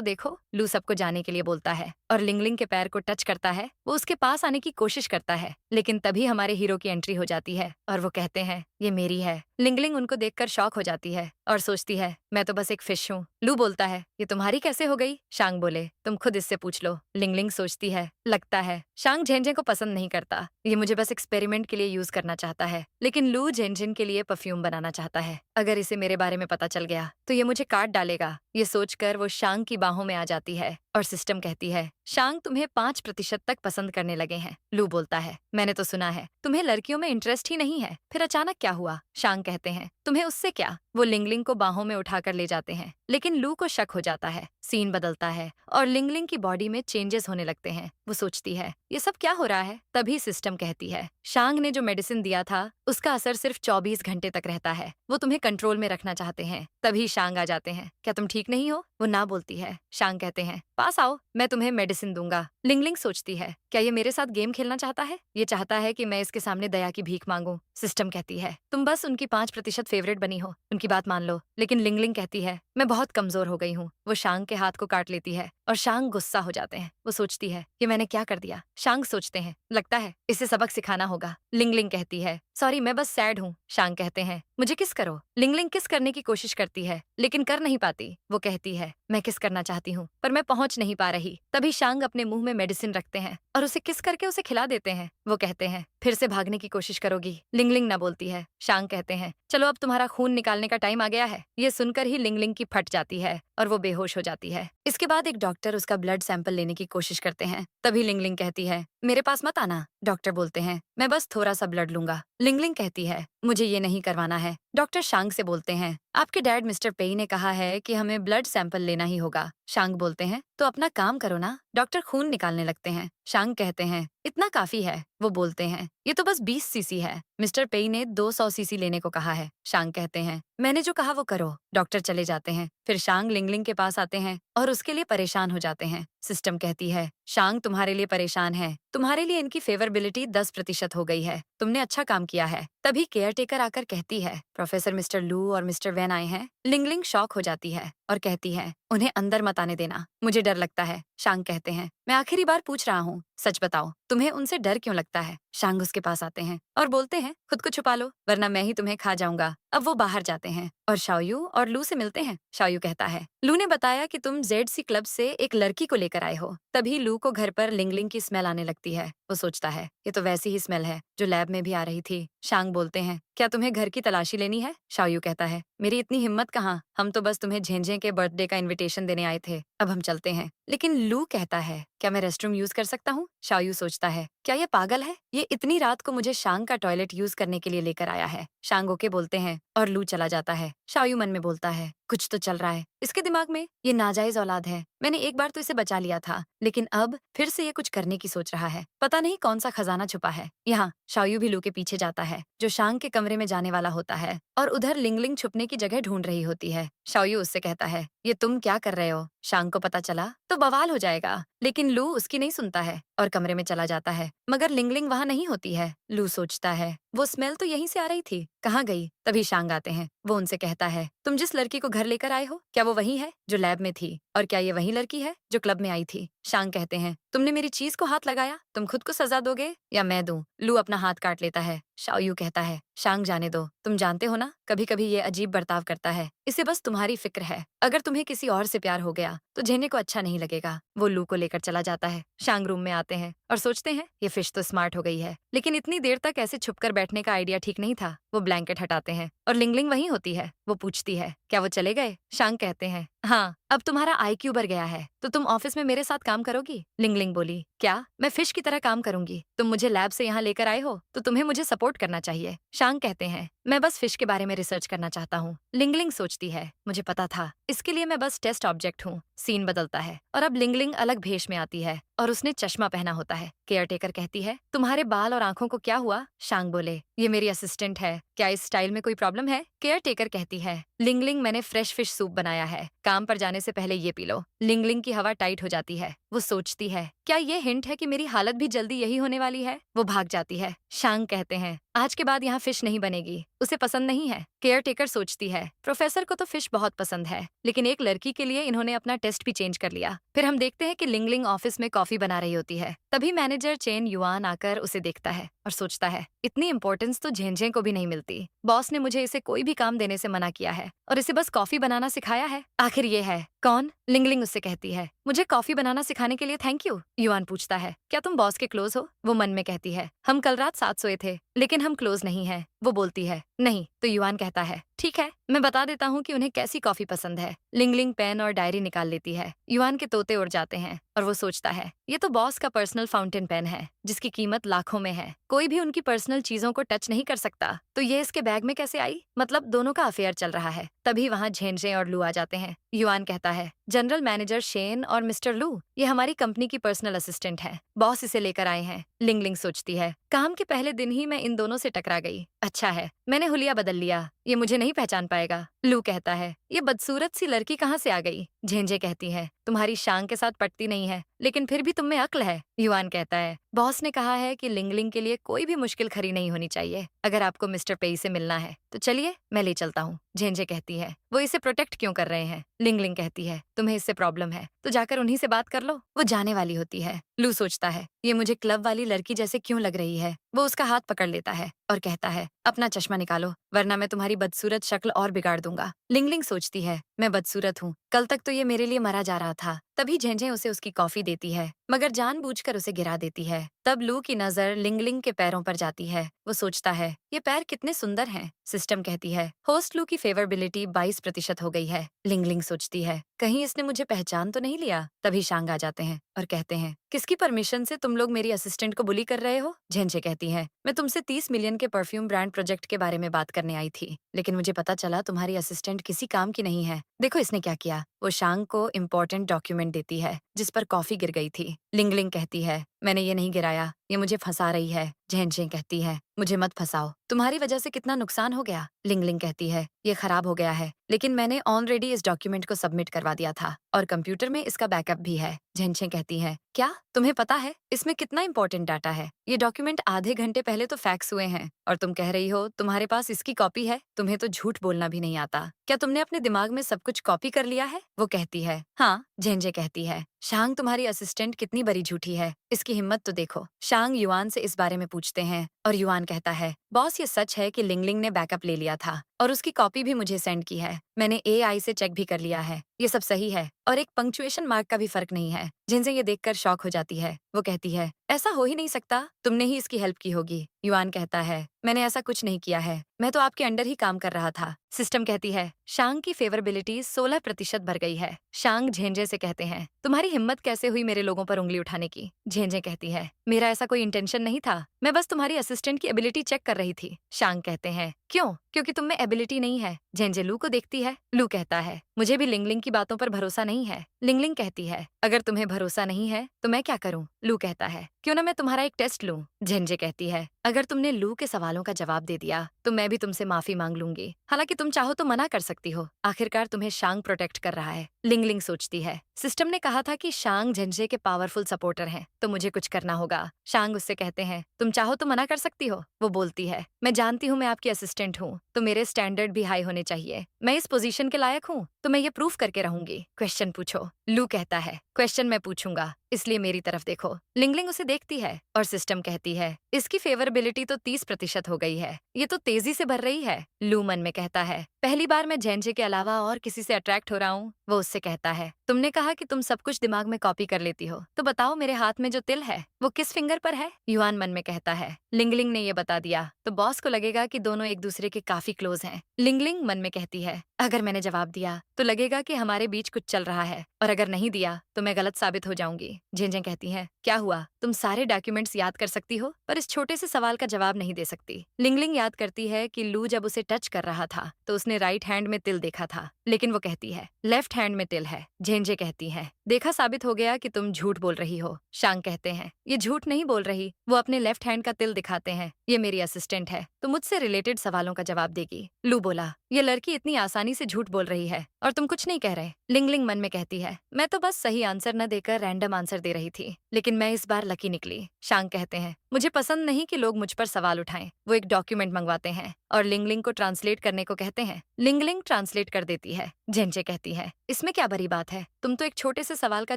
देखो। लू सबको जाने के लिए बोलता है और लिंगलिंग के पैर को टच करता है। वो उसके पास आने की कोशिश करता है लेकिन तभी हमारे हीरो की एंट्री हो जाती है और वो कहते हैं ये मेरी है। लिंगलिंग उनको देखकर शॉक हो जाती है और सोचती है मैं तो बस एक फिश हूँ। लू बोलता है ये तुम्हारी कैसे हो गई? शांग बोले तुम खुद इससे पूछ लो। लिंगलिंग सोचती है लगता है शांग झेंझें को पसंद नहीं करता, ये मुझे बस एक्सपेरिमेंट के लिए यूज करना चाहता है। लेकिन लू झेंझें के लिए परफ्यूम बनाना चाहता है, अगर इसे मेरे बारे में पता चल गया तो ये मुझे काट डालेगा। ये सोचकर वो शांग की बाहों में आ जाती है और सिस्टम कहती है शांग तुम्हें 5% तक पसंद करने लगे हैं। लू बोलता है मैंने तो सुना है तुम्हें लड़कियों में इंटरेस्ट ही नहीं है, फिर अचानक क्या हुआ? शांग कहते हैं तुम्हें उससे क्या। वो लिंगलिंग को बाहों में उठाकर ले जाते हैं लेकिन लू को शक हो जाता है। सीन बदलता है और लिंगलिंग की बॉडी में चेंजेस होने लगते हैं। वो सोचती है ये सब क्या हो रहा है? तभी सिस्टम कहती है शांग ने जो मेडिसिन दिया था उसका असर सिर्फ 24 घंटे तक रहता है, वो तुम्हें कंट्रोल में रखना चाहते हैं। तभी शांग आ जाते हैं, क्या तुम ठीक नहीं हो? वो ना बोलती है। शांग कहते हैं पास आओ, मैं तुम्हें मेडिसिन दूंगा। लिंगलिंग सोचती है क्या ये मेरे साथ गेम खेलना चाहता है? ये चाहता है कि मैं इसके सामने दया की भीख मांगू। सिस्टम कहती है तुम बस उनकी 5% फेवरेट बनी हो, उनकी बात मान लो। लेकिन लिंगलिंग कहती है मैं बहुत कमजोर हो गई हूँ। वो शांग के हाथ को काट लेती है और शांग गुस्सा हो जाते हैं। वो सोचती है कि मैंने क्या कर दिया? शांग सोचते हैं लगता है इसे सबक सिखाना होगा। लिंगलिंग कहती है सॉरी मैं बस सैड हूँ। शांग कहते हैं मुझे किस करो। लिंगलिंग किस करने की कोशिश करती है लेकिन कर नहीं पाती। वो कहती है मैं किस करना चाहती हूँ पर मैं पहुंच नहीं पा रही। तभी शांग अपने मुंह में मेडिसिन रखते हैं और उसे किस करके उसे खिला देते हैं। वो कहते हैं फिर से भागने की कोशिश करोगी? लिंगलिंग ना बोलती है। शांग कहते हैं चलो अब तुम्हारा खून निकालने का टाइम आ गया है। ये सुनकर ही लिंगलिंग की फट जाती है और वो बेहोश हो जाती है। इसके बाद एक डॉक्टर उसका ब्लड सैंपल लेने की कोशिश करते हैं। तभी लिंगलिंग कहती है मेरे पास मत आना। डॉक्टर बोलते हैं मैं बस थोड़ा सा ब्लड लूंगा। लिंगलिंग कहती है मुझे ये नहीं करवाना है। डॉक्टर शांग से बोलते हैं आपके डैड मिस्टर पेई ने कहा है कि हमें ब्लड सैंपल लेना ही होगा। शांग बोलते हैं तो अपना काम करो ना। डॉक्टर खून निकालने लगते हैं। शांग कहते हैं इतना काफी है। वो बोलते हैं ये तो बस 20 सीसी है, मिस्टर पेई ने 200 सीसी लेने को कहा है। शांग कहते हैं मैंने जो कहा वो करो। डॉक्टर चले जाते हैं। फिर शांग लिंगलिंग के पास आते हैं और उसके लिए परेशान हो जाते हैं। सिस्टम कहती है शांग तुम्हारे लिए परेशान है, तुम्हारे लिए इनकी फेवरेबिलिटी 10% हो गई है, तुमने अच्छा काम किया है। तभी केयर टेकर आकर कहती है प्रोफेसर मिस्टर लू और मिस्टर वैन आए हैं। लिंगलिंग शॉक हो जाती है और कहती है उन्हें अंदर मत आने देना, मुझे डर लगता है। शांग कहते हैं मैं आखिरी बार पूछ रहा हूँ, सच बताओ तुम्हें उनसे डर क्यों लगता है? शांग उसके पास आते हैं और बोलते हैं खुद को छुपा लो वरना मैं ही तुम्हें खा जाऊंगा। अब वो बाहर जाते हैं और शाओयू और लू से मिलते हैं। शाओयू कहता है लू ने बताया कि तुम जेडसी क्लब से एक लड़की को लेकर आए हो। तभी लू को घर पर लिंगलिंग की स्मेल आने लगती है। वो सोचता है ये तो वैसी ही स्मेल है जो लैब में भी आ रही थी। शांग बोलते हैं क्या तुम्हें घर की तलाशी लेनी है? शाओयू कहता है मेरी इतनी हिम्मत कहाँ, हम तो बस तुम्हें झेंझे के बर्थडे का इनविटेशन देने आए थे, अब हम चलते हैं। लेकिन लू कहता है क्या मैं रेस्टरूम यूज कर सकता हूँ? शाओयू सोचता है क्या ये पागल है, ये इतनी रात को मुझे शांग का टॉयलेट यूज करने के लिए लेकर आया है। शांग ओके बोलते हैं और लू चला जाता है। शाओयू मन में बोलता है कुछ तो चल रहा है इसके दिमाग में, ये नाजायज औलाद है। मैंने एक बार तो इसे बचा लिया था लेकिन अब फिर से ये कुछ करने की सोच रहा है, पता नहीं कौन सा खजाना छुपा है यहाँ। शाओयू भी लू के पीछे जाता है जो शांग के कमरे में जाने वाला होता है और उधर लिंगलिंग छुपने की जगह ढूंढ रही होती है। शाओयू उससे कहता है ये तुम क्या कर रहे हो? शांग को पता चला तो बवाल हो जाएगा। लेकिन लू उसकी नहीं सुनता है और कमरे में चला जाता है मगर लिंगलिंग वहाँ नहीं होती है। लू सोचता है वो स्मेल तो यहीं से आ रही थी, कहाँ गई? तभी शांग आते हैं। वो उनसे कहता है तुम जिस लड़की को घर लेकर आए हो क्या वो वही है जो लैब में थी, और क्या ये वही लड़की है जो क्लब में आई थी? शांग कहते हैं तुमने मेरी चीज को हाथ लगाया, तुम खुद को सजा दोगे या मैं दूं? लू अपना हाथ काट लेता है। शाओयू कहता है शांग जाने दो, तुम जानते हो ना कभी कभी ये अजीब बर्ताव करता है, इसे बस तुम्हारी फिक्र है। अगर तुम्हें किसी और से प्यार हो गया तो झेने को अच्छा नहीं लगेगा। वो लू को लेकर चला जाता है। शांग रूम में आते हैं और सोचते हैं ये फिश तो स्मार्ट हो गई है, लेकिन इतनी देर तक ऐसे छुपकर बैठने का आइडिया ठीक नहीं था। वो ब्लैंकेट हटाते हैं और लिंगलिंग वहीं होती है। वो पूछती है क्या वो चले गए? शांग कहते हैं हाँ, अब तुम्हारा IQ बढ़ गया है तो तुम ऑफिस में मेरे साथ काम करोगी? लिंगलिंग बोली क्या मैं फिश की तरह काम करूंगी? तुम मुझे लैब से यहाँ लेकर आए हो तो तुम्हें मुझे सपोर्ट करना चाहिए। शांग कहते हैं मैं बस फिश के बारे में रिसर्च करना चाहता हूँ। लिंगलिंग सोचती है मुझे पता था, इसके लिए मैं बस टेस्ट ऑब्जेक्ट हूँ। सीन बदलता है और अब लिंगलिंग अलग भेष में आती है और उसने चश्मा पहना होता है। केयर टेकर कहती है तुम्हारे बाल और आंखों को क्या हुआ? शांग बोले ये मेरी असिस्टेंट है, क्या इस स्टाइल में कोई प्रॉब्लम है? केयर टेकर कहती है लिंगलिंग मैंने फ्रेश फिश सूप बनाया है, काम पर जाने से पहले ये पी लो। लिंगलिंग की हवा टाइट हो जाती है। वो सोचती है क्या ये हिंट है कि मेरी हालत भी जल्दी यही होने वाली है? वो भाग जाती है। शांग कहते हैं, आज के बाद यहाँ फिश नहीं बनेगी, उसे पसंद नहीं है। केयर टेकर सोचती है, प्रोफेसर को तो फिश बहुत पसंद है, लेकिन एक लड़की के लिए इन्होंने अपना टेस्ट भी चेंज कर लिया। फिर हम देखते हैं कि लिंगलिंग ऑफिस में कॉफी बना रही होती है। तभी मैनेजर चेन युआन आकर उसे देखता है और सोचता है, इतनी इंपॉर्टेंस तो झेंझे को भी नहीं मिलती। बॉस ने मुझे इसे कोई भी काम देने से मना किया है और इसे बस कॉफी बनाना सिखाया है। आखिर ये है कौन? लिंगलिंग उससे कहती है, मुझे कॉफी बनाना सिखाने के लिए थैंक यू। युआन पूछता है, क्या तुम बॉस के क्लोज हो? वो मन में कहती है, हम कल रात साथ सोए थे, लेकिन हम क्लोज नहीं है। वो बोलती है, नहीं। तो युआन कहता है, ठीक है, मैं बता देता हूँ कि उन्हें कैसी कॉफी पसंद है। लिंगलिंग पेन और डायरी निकाल लेती है। युआन के तोते उड़ जाते हैं और वो सोचता है, ये तो बॉस का पर्सनल फाउंटेन पेन है, जिसकी कीमत लाखों में है। कोई भी उनकी पर्सनल चीजों को टच नहीं कर सकता। तो ये इसके बैग में कैसे आई? मतलब दोनों का अफेयर चल रहा है। तभी वहाँ झेंझे और लू आ जाते हैं। युआन कहता है, जनरल मैनेजर शेन और मिस्टर लू, ये हमारी कंपनी की पर्सनल असिस्टेंट है। बॉस इसे लेकर आए हैं। लिंगलिंग सोचती है, काम के पहले दिन ही मैं इन दोनों से टकरा गई। अच्छा है, मैंने हुलिया बदल लिया, ये मुझे नहीं पहचान पाएगा। लू कहता है, ये बदसूरत सी लड़की कहाँ से आ गई? झेंझे कहती है, तुम्हारी शांग के साथ पटती नहीं है, लेकिन फिर भी तुम में अक्ल है। युआन कहता है, बॉस ने कहा है कि लिंगलिंग के लिए कोई भी मुश्किल खड़ी नहीं होनी चाहिए। अगर आपको मिस्टर पेई से मिलना है तो चलिए, मैं ले चलता हूँ। झेंझे कहती है, वो इसे प्रोटेक्ट क्यों कर रहे हैं? लिंगलिंग कहती है, तुम्हें इससे प्रॉब्लम है तो जाकर उन्हीं से बात कर लो। वो जाने वाली होती है। लू सोचता है, ये मुझे क्लब वाली लड़की जैसे क्यों लग रही है। वो उसका हाथ पकड़ लेता है और कहता है, अपना चश्मा निकालो, वरना मैं तुम्हारी बदसूरत शक्ल और बिगाड़ दूंगा। लिंगलिंग सोचती है, मैं बदसूरत हूँ, कल तक तो ये मेरे लिए मरा जा रहा था। तभी झेंझे उसे उसकी कॉफी देती है, मगर जानबूझकर उसे गिरा देती है। तब लू की नजर लिंगलिंग के पैरों पर जाती है। वो सोचता है, ये पैर कितने सुंदर हैं। सिस्टम कहती है, होस्ट लू की फेवरेबिलिटी 22% हो गई है। लिंगलिंग सोचती है, कहीं इसने मुझे पहचान तो नहीं लिया। तभी शांग आ जाते हैं और कहते हैं, किसकी परमिशन से तुम लोग मेरी असिस्टेंट को बुली कर रहे हो? झेंझे कहती है, मैं तुमसे 30 मिलियन के परफ्यूम ब्रांड प्रोजेक्ट के बारे में बात करने आई थी, लेकिन मुझे पता चला तुम्हारी असिस्टेंट किसी काम की नहीं है। देखो इसने क्या किया। वो शांग को इम्पोर्टेंट डॉक्यूमेंट देती है जिस पर कॉफी गिर गई थी। लिंगलिंग कहती है, मैंने ये नहीं गिराया, ये मुझे फंसा रही है। झेंझे कहती है, मुझे मत फंसाओ, तुम्हारी वजह से कितना नुकसान हो गया। लिंगलिंग कहती है, ये खराब हो गया है, लेकिन मैंने ऑलरेडी इस डॉक्यूमेंट को सबमिट करवा दिया था और कंप्यूटर में इसका बैकअप भी है। झेंझे कहती है, क्या तुम्हें पता है इसमें कितना इंपॉर्टेंट डाटा है? ये डॉक्यूमेंट आधे घंटे पहले तो फैक्स हुए हैं और तुम कह रही हो तुम्हारे पास इसकी कॉपी है। तुम्हें तो झूठ बोलना भी नहीं आता। क्या तुमने अपने दिमाग में सब कुछ कॉपी कर लिया है? वो कहती है, हाँ। झेंझे कहती है, शांग तुम्हारी असिस्टेंट कितनी बड़ी झूठी है, इसकी हिम्मत तो देखो। शांग युआन से इस बारे में पूछते हैं और युआन कहता है, बॉस ये सच है कि लिंगलिंग ने बैकअप ले लिया था और उसकी कॉपी भी मुझे सेंड की है। मैंने एआई से चेक भी कर लिया है, ये सब सही है और एक पंक्चुएशन मार्क का भी फर्क नहीं है। झेंझे ये देखकर शॉक हो जाती है। वो कहती है, ऐसा हो ही नहीं सकता, तुमने ही इसकी हेल्प की होगी। युआन कहता है, मैंने ऐसा कुछ नहीं किया है, मैं तो आपके अंडर ही काम कर रहा था। सिस्टम कहती है, शांग की फेवरेबिलिटी 16% बढ़ गई है। शांग झेंझे से कहते हैं, तुम्हारी हिम्मत कैसे हुई मेरे लोगों पर उंगली उठाने की? झेंझे कहती है, मेरा ऐसा कोई इंटेंशन नहीं था, मैं बस तुम्हारी असिस्टेंट की एबिलिटी चेक कर रही थी। शांग कहते हैं, क्यों? क्योंकि तुम में एबिलिटी नहीं है। झेंझे लू को देखती है। लू कहता है, मुझे भी लिंगलिंग की बातों पर भरोसा नहीं है। लिंगलिंग कहती है, अगर तुम्हें भरोसा नहीं है तो मैं क्या करूं? लू कहता है, क्यों ना मैं तुम्हारा एक टेस्ट लूं? झेंझे कहती है, अगर तुमने लू के सवालों का जवाब दे दिया तो मैं भी तुमसे माफी मांग लूंगी। हालांकि तुम चाहो तो मना कर सकती हो, आखिरकार तुम्हें शांग प्रोटेक्ट कर रहा है। लिंगलिंग सोचती है, सिस्टम ने कहा था कि शांग झेंझे के पावरफुल सपोर्टर हैं, तो मुझे कुछ करना होगा। शांग उससे कहते हैं, तुम चाहो तो मना कर सकती हो। वो बोलती है, मैं जानती हूँ मैं आपकी असिस्टेंट हूँ, तो मेरे स्टैंडर्ड भी हाई होने चाहिए। मैं इस पोजीशन के लायक हूँ तो मैं ये प्रूफ करके रहूंगी। क्वेश्चन पूछो। लू कहता है, क्वेश्चन मैं पूछूंगा, इसलिए मेरी तरफ देखो। लिंगलिंग उसे देखती है और सिस्टम कहती है, इसकी फेवरेबिलिटी तो 30% हो गई है, ये तो तेजी से बढ़ रही है। लू मन में कहता है, पहली बार मैं झेंझे के अलावा और किसी से अट्रैक्ट हो रहा हूँ। वो उससे कहता है, तुमने कहा कि तुम सब कुछ दिमाग में कॉपी कर लेती हो, तो बताओ मेरे हाथ में जो तिल है वो किस फिंगर पर है? युआन मन में कहता है, लिंगलिंग ने ये बता दिया तो बॉस को लगेगा कि दोनों एक दूसरे के काफी क्लोज हैं। लिंगलिंग मन में कहती है, अगर मैंने जवाब दिया तो लगेगा कि हमारे बीच कुछ चल रहा है, और अगर नहीं दिया तो मैं गलत साबित हो जाऊंगी। झेंझे कहती है, क्या हुआ, तुम सारे डॉक्यूमेंट्स याद कर सकती हो पर इस छोटे से सवाल का जवाब नहीं दे सकती। लिंगलिंग याद करती है कि लू जब उसे टच कर रहा था तो उसने राइट हैंड में तिल देखा था, लेकिन वो कहती है लेफ्ट हैंड में तिल है। झेंझे कहती है, देखा, साबित हो गया कि तुम झूठ बोल रही हो। शांग कहते हैं, ये झूठ नहीं बोल रही। वो अपने लेफ्ट हैंड का तिल दिखाते हैं। ये मेरी असिस्टेंट है, तो मुझसे रिलेटेड सवालों का जवाब देगी। लू बोला, ये लड़की इतनी आसानी से झूठ बोल रही है और तुम कुछ नहीं कह रहे। लिंगलिंग मन में कहती है, मैं तो बस सही आंसर न देकर रैंडम आंसर दे रही थी, लेकिन मैं इस बार लकी निकली। शांग कहते हैं, मुझे पसंद नहीं कि लोग मुझ पर सवाल उठाएं। वो एक डॉक्यूमेंट मंगवाते हैं और लिंगलिंग को ट्रांसलेट करने को कहते हैं। लिंगलिंग ट्रांसलेट कर देती है। झेंझे कहती है, इसमें क्या बड़ी बात है, तुम तो एक छोटे से सवाल का